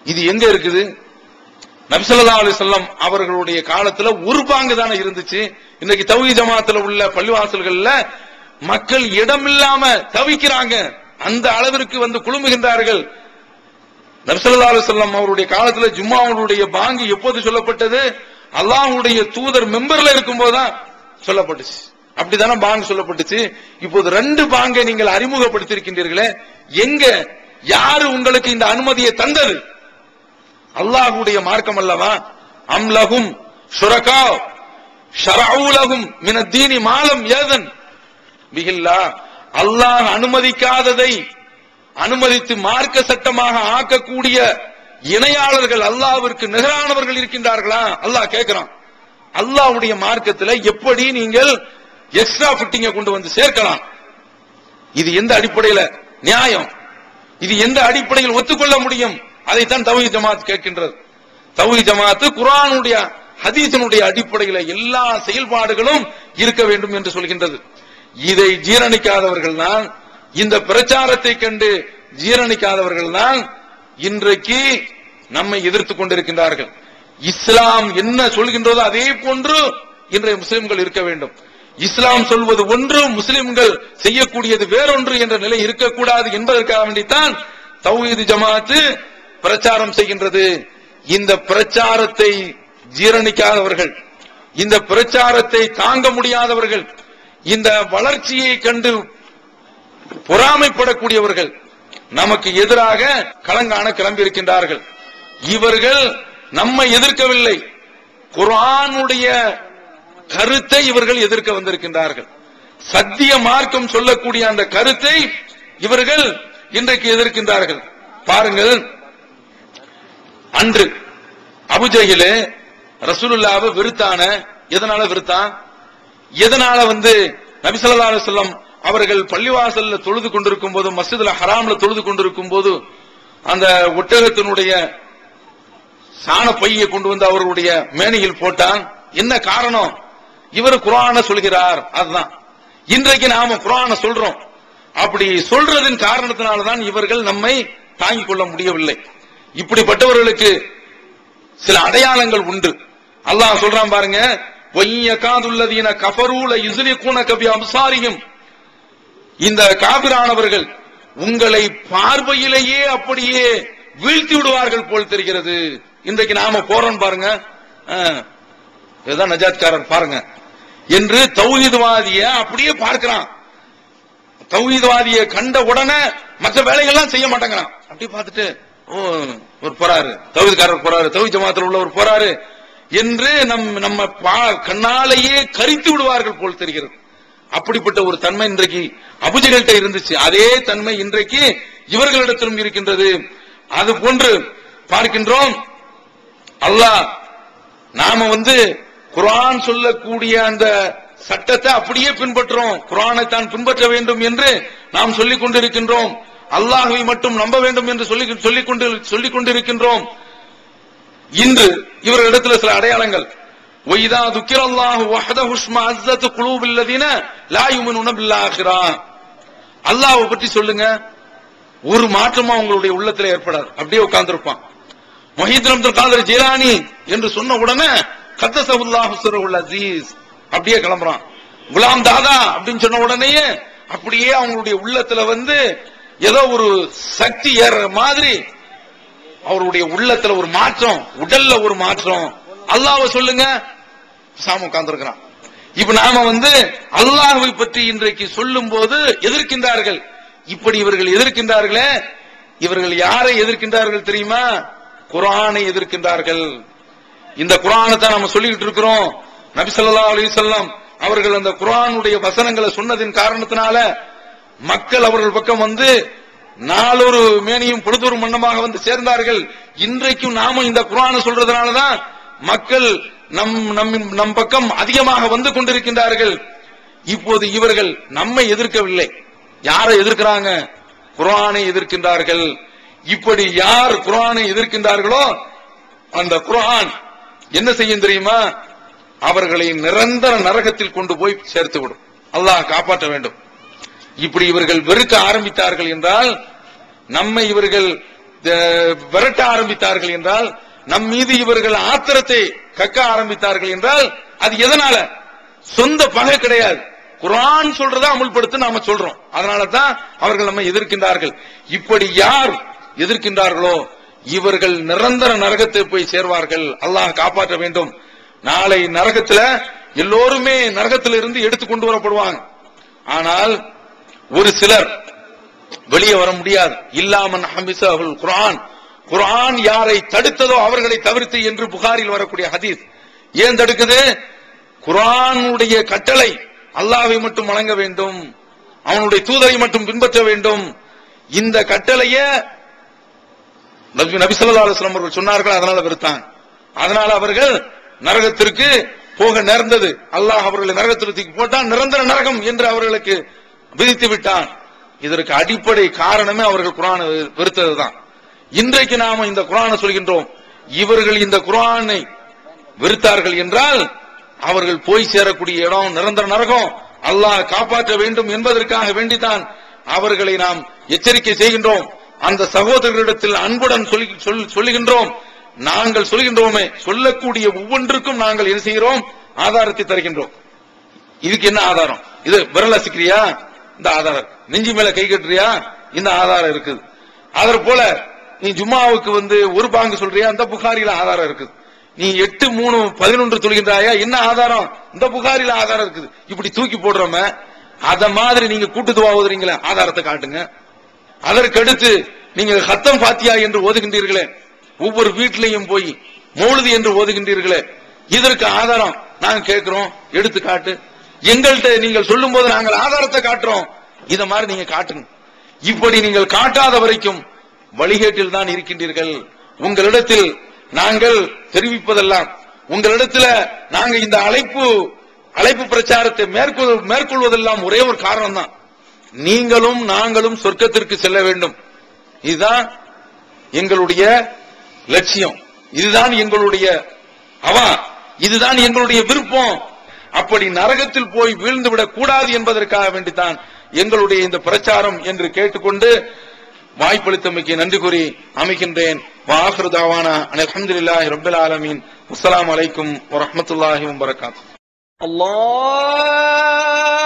இது எங்க இருக்குது? நபி ஸல்லல்லாஹு அலைஹி வஸல்லம் அவர்களுடைய காலத்துல 1 பாங்கு தானே இருந்துச்சு. இன்னைக்கு தௌஹீத் ஜமாத்துல உள்ள பள்ளிவாசல்கள்ல மக்கள் இடமில்லாம தவிக்கிறாங்க. அந்த அளவிற்கு வந்து குழுமுகின்றார்கள். நபி ஸல்லல்லாஹு அலைஹி வஸல்லம் அவருடைய காலத்துல ஜும்மாவுடைய பாங்கு எப்போது சொல்லப்பட்டது? அல்லாஹ்வுடைய தூதர் மெம்பர்ல இருக்கும்போதுதான் சொல்லப்பட்டுச்சு. அப்படித்தானே பாங்கு சொல்லப்பட்டுச்சு. இப்போது 2 பாங்கை நீங்கள் அறிமுகப்படுத்தியிருக்கின்றீர்களே, எங்க யாரு உங்களுக்கு இந்த அனுமதியை தந்தது? அல்லாஹ்வுடைய மார்க்கம் அல்லவா? அம்லஹும் ஷுரகா ஷரஊ லஹும் மினத் தீனி மாலம் யதன் பிஹில்லா. அல்லாஹ் அனுமதிக்காததை அனுமதித்து மார்க்க சட்டமாக ஆக்கக்கூடிய இணையாளர்கள் அல்லாஹ்விற்கு நிகரானவர்கள் இருக்கின்றார்களா? அல்லாஹ் கேட்கிறான். அல்லாஹ்வுடைய மார்க்கத்தில் எப்படி நீங்கள் எக்ஸ்ட்ரா ஃபிட்டிங்க கொண்டு வந்து சேர்க்கலாம்? இது எந்த அடிப்படையில் நியாயம்? இது எந்த அடிப்படையில் ஒத்துக்கொள்ள முடியும்? அதைத்தான் தௌஹீத் ஜமாத் கேட்கின்றது. தௌஹீத் ஜமாத் குர்ஆனுடைய ஹதீஸினுடைய அடிப்படையில் எல்லா செயல்பாடுகளும் இருக்க வேண்டும் என்று சொல்கின்றது. இதை ஜீரணிக்காதவர்கள் தான், இந்த பிரச்சாரத்தை கண்டு ஜீரணிக்காதவர்கள் தான் இன்றைக்கு நம்மை எதிர்த்துக் கொண்டிருக்கின்றார்கள். இஸ்லாம் என்ன சொல்கின்றதோ அதே போன்று இன்றைய முஸ்லிம்கள் இருக்க வேண்டும். இஸ்லாம் சொல்வது ஒன்று, முஸ்லிம்கள் செய்யக்கூடியது வேறொன்று என்ற நிலை இருக்கக்கூடாது என்பதற்காக வேண்டித்தான் தௌஹீத் ஜமாத் பிரச்சாரம் செய்கின்றது. இந்த பிரச்சாரத்தை ஜீரணிக்காதவர்கள், இந்த பிரச்சாரத்தை தாங்க முடியாதவர்கள், இந்த வளர்ச்சியை கண்டு பொறாமைப்படக்கூடியவர்கள் நமக்கு எதிராக களங்காண கிளம்பி இருக்கின்றார்கள். இவர்கள் நம்மை எதிர்க்கவில்லை, குர்ஆனுடைய கருத்தை இவர்கள் எதிர்க்க வந்திருக்கின்றார்கள். சத்திய மார்க்கம் சொல்லக்கூடிய அந்த கருத்தை இவர்கள் இன்றைக்கு எதிர்க்கின்றார்கள். பாருங்கள், அன்று அபூஜஹில் ரசூலுல்லாஹ்வை வெறுத்தான. எதனால வெறுத்தான்? எதனால நபி ஸல்லல்லாஹு அலைஹி வஸல்லம் அவர்கள் பள்ளிவாசல்ல தொழுது கொண்டிருக்கும் போது, மஸ்ஜிதுல் ஹராம்ல தொழுது கொண்டிருக்கும் போது அந்த ஒட்டகத்தினுடைய சாண பையை கொண்டு வந்து அவர்களுடைய மேனியில் போட்டான். என்ன காரணம்? இவர் குர்ஆனை சொல்கிறார். அதுதான் இன்றைக்கு நாம குர்ஆனை சொல்றோம். அப்படி சொல்றதின் காரணத்தினால்தான் இவர்கள் நம்மை தாங்கிக் கொள்ள முடியவில்லை. இப்படிப்பட்டவர்களுக்கு சில அடையாளங்கள் உண்டு. அல்லாஹ் சொல்றான் பாருங்க, வய்யகாதுல்லதீன கஃபரூ லயுஸ்லிகூனக பிஅப்சாரிஹிம். இந்த காபிரானவர்கள் உங்களை பார்வையிலேயே அப்படியே வீழ்த்தி விடுவார்கள் போல் தெரிகிறது. இன்றைக்கு நாம போறோம் பாருங்க, இதுதான் நஜாத்காரன் பாருங்க என்று தௌஹீத்வாதிய அப்படியே பார்க்கிறான். தௌஹீத்வாதியை கண்ட உடனே மற்ற வேலைகள்லாம் செய்ய மாட்டேங்கிறான். அப்படியே பார்த்துட்டு ஒரு போறாரு, தௌஹீத்காரர் போறாரு, தௌஹீத் ஜமாத்தில் உள்ளவர் போறாரு என்று நம்ம கண்ணாலேயே கரித்து விடுவார்கள் போல் தெரிகிறது. அப்படிப்பட்ட ஒரு தன்மை இன்றைக்கு அபூஜஹல்கிட்ட இருந்துச்சு. அதே தன்மை இன்றைக்கு இவர்களிடத்திலும் இருக்கின்றது. அது போன்று பார்க்கின்றோம். அல்லாஹ் நாம குர்ஆன் சொல்லக்கூடிய அந்த சட்டத்தை அப்படியே பின்பற்றோம். குர்ஆனை தான் பின்பற்ற வேண்டும் என்று நாம் சொல்லிக் கொண்டிருக்கின்றோம். அல்லாஹ்வை மட்டும் நம்ப வேண்டும் என்று சொல்லிக் கொண்டிருக்கின்றோம். இன்று இவர்களிடத்தில் சில அடையாளங்கள், وَإِذَا ذُكِرَ اللَّهُ وَحْدَهُ اشْمَأَزَّتْ قُلُوبُ الَّذِينَ لَا يُؤْمِنُونَ بِالْآخِرَةِ. அல்லாஹ்வை பற்றி சொல்லுங்க, ஒரு மாற்றமா உங்களுடைய உள்ளத்தில் ஏற்படாது. அப்படியே உட்கார்ந்திருப்பான். முஹீத் அப்துல் காதர் ஜீலானி என்று சொன்ன உடனே கத்தஸஹுல்லாஹு சிர்ருல் அஸீஸ் அப்படியே கிளம்புறான். குலாம் தாதா அப்படின்னு சொன்ன உடனேயே அப்படியே அவங்களுடைய உள்ளத்துல ஏதோ ஒரு சக்தி ஏற மாதிரி அவருடைய உள்ளத்துல ஒரு மாற்றம், உடல்ல ஒரு மாற்றம். அல்லாஹ்வை சொல்லுங்க, சாம உட்கார்ந்திருக்கிறான். இப்ப நாம அல்லாஹ்வை பற்றி இன்றைக்கு சொல்லும் போது எதிர்க்கின்றார்கள். இப்படி இவர்கள் எதிர்க்கின்றார்களே, இவர்கள் யாரை எதிர்க்கின்றார்கள் தெரியுமா? குர்ஆனை எதிர்க்கின்றார்கள். இந்த குர்ஆனை தான் நம்ம சொல்லிட்டு இருக்கிறோம். நபி ஸல்லல்லாஹு அலைஹி வஸல்லம் அவர்கள் அந்த குர்ஆனுடைய வசனங்களை சொன்னதின் காரணத்தினால மக்கள் அவர்கள் பக்கம் நாளொரு மேனியும் பொழுதொரு மன்னமாக சேர்ந்தார்கள். இன்றைக்கும் நாம இந்த குர்ஆனை சொல்றதுனாலதான் மக்கள் நம் பக்கம் அதிகமாக கொண்டிருக்கின்றார்கள். இப்போது இவர்கள் நம்மை எதிர்க்கவில்லை. யாரை எதிர்க்கிறாங்க? குர்ஆனை எதிர்க்கின்றார்கள். இப்படி யார் குர்ஆனை எதிர்க்கின்றார்களோ அந்த குர்ஆன் என்ன செய்யும் தெரியுமா? அவர்களை நிரந்தர நரகத்தில் கொண்டு போய் சேர்த்து விடும். அல்லாஹ் காப்பாற்ற வேண்டும். இப்படி இவர்கள் வெறுக்க ஆரம்பித்தார்கள் என்றால், நம்மை இவர்கள் விரட்ட ஆரம்பித்தார்கள் என்றால், நம் மீது இவர்கள் ஆத்திரத்தை கக்க ஆரம்பித்தார்கள் என்றால், அது எதனால? சொந்த பகை கிடையாது. குர்ஆன் சொல்றதா அமுல்படுத்த நாம சொல்றோம். அதனால தான் அவர்கள் நம்மை எதிர்க்கின்றார்கள். இப்படி யார் எதிர்க்கின்றார்களோ இவர்கள் நிரந்தர நரகத்தை போய் சேர்வார்கள். அல்லாஹ் காப்பாற்ற வேண்டும். நாளை நரகத்துல எல்லோருமே நரகத்திலிருந்து எடுத்து கொண்டு வரப்படுவாங்க. ஆனால் ஒரு சிலர் வெளியே வர முடியாது. இல்லாமன் ஹமிஸஹுல் குர்ஆன், குர்ஆன் யாரை தடுத்ததோ அவர்களை தவிர்த்து என்று புகாரில் வரக்கூடிய ஹதீஸ். ஏன் தடுக்குது? குர்ஆனுடைய கட்டளை அல்லாஹ்வை மட்டும் வணங்க வேண்டும், அவனுடைய தூதரை மட்டும் பின்பற்ற வேண்டும். இந்த கட்டளைய நபி ஸல்லல்லாஹு அலைஹி வஸல்லம் அவர்கள் சொன்னார்கள். அதனால வெறுத்தாங்க. அதனால அவர்கள் நரகத்திற்கு போக நேர்ந்தது. அல்லாஹ் அவர்களை நரகத்திற்கு போட்டான். நிரந்தர நரகம் என்று அவர்களுக்கு விதித்து விட்டான். இதற்கு அடிப்படை காரணமே அவர்கள் குர்ஆனை வெறுத்ததுதான். இன்றைக்கு நாம இந்த குர்ஆனை சொல்கின்றோம். இவர்கள் இந்த குர்ஆனை வெறுத்தார்கள் என்றால் அவர்கள் போய் சேரக்கூடிய இடம் நிரந்தர நரகம். அல்லாஹ் காப்பாற்ற வேண்டும் என்பதற்காக வேண்டித்தான் அவர்களை நாம் எச்சரிக்கை செய்கின்றோம். அந்த சகோதரர்களிடத்தில் அன்புடன் சொல்லுகின்றோம். நாங்கள் சொல்கின்றோமே, சொல்லக்கூடிய ஒவ்வொன்றுக்கும் நாங்கள் என்ன செய்கிறோம்? ஆதாரத்தை தருகின்றோம். இதுக்கு என்ன ஆதாரம்? இது விரல் அசைக்கிறியா? இந்த ஆதாரம். நெஞ்சு மேல கை கட்டுறியா? இந்த ஆதாரம் இருக்குது. அதே போல நீ ஜும்மாவுக்கு ஒரு பாங்கு சொல்றியா? இந்த புகாரில ஆதாரம் இருக்குது. நீ 8-3-11 சொல்கின்றாயா? என்ன ஆதாரம்? இந்த புகாரில ஆதாரம் இருக்குது. இப்படி தூக்கி போடுறோமே, அத மாதிரி நீங்க கூட்டு துவா ஓதுறீங்களே, ஆதாரத்தை காட்டுங்க. அதற்கடுத்து நீங்கள் ஹத்தம் ஃபாத்தியா என்று ஓதுகின்றீர்களே, ஒவ்வொரு வீட்டிலையும் போய் மௌலிது என்று ஓதுகின்றீர்களே, இதற்கு ஆதாரம் நாங்க கேட்கிறோம், எடுத்து காட்டு. எங்கள்கிட்ட நீங்கள் சொல்லும் போது நாங்கள் ஆதாரத்தை காட்டுறோம். இத மாதிரி நீங்க காட்டுங்க. இப்படி நீங்கள் காட்டாத வரைக்கும் வழிகேட்டில் தான் இருக்கின்றீர்கள். உங்களிடத்தில் நாங்கள் தெரிவிப்பதெல்லாம், உங்களிடத்துல நாங்க இந்த அழைப்பு பிரச்சாரத்தை மேற்கொள்வதெல்லாம் ஒரே ஒரு காரணம் தான், நீங்களும் நாங்களும் சொர்க்கத்திற்கு செல்ல வேண்டும். இதுதான் எங்களுடைய லட்சியம், இதுதான் எங்களுடைய இதுதான் எங்களுடைய விருப்பம். அப்படி நரகத்தில் போய் வீழ்ந்து விடக் கூடாது என்பதற்காக வேண்டித்தான் எங்களுடைய இந்த பிரச்சாரம் என்று கேட்டுக்கொண்டு வாய்ப்பளித்தமைக்கு நன்றி கூறி அமைக்கின்றேன். வாஹிரு தாவானா அல்ஹம்துலில்லாஹி ரப்பில் ஆலமீன். அஸ்ஸலாமு அலைக்கும் வரஹ்மத்துல்லாஹி வபரகாத்துஹு. அல்லாஹ்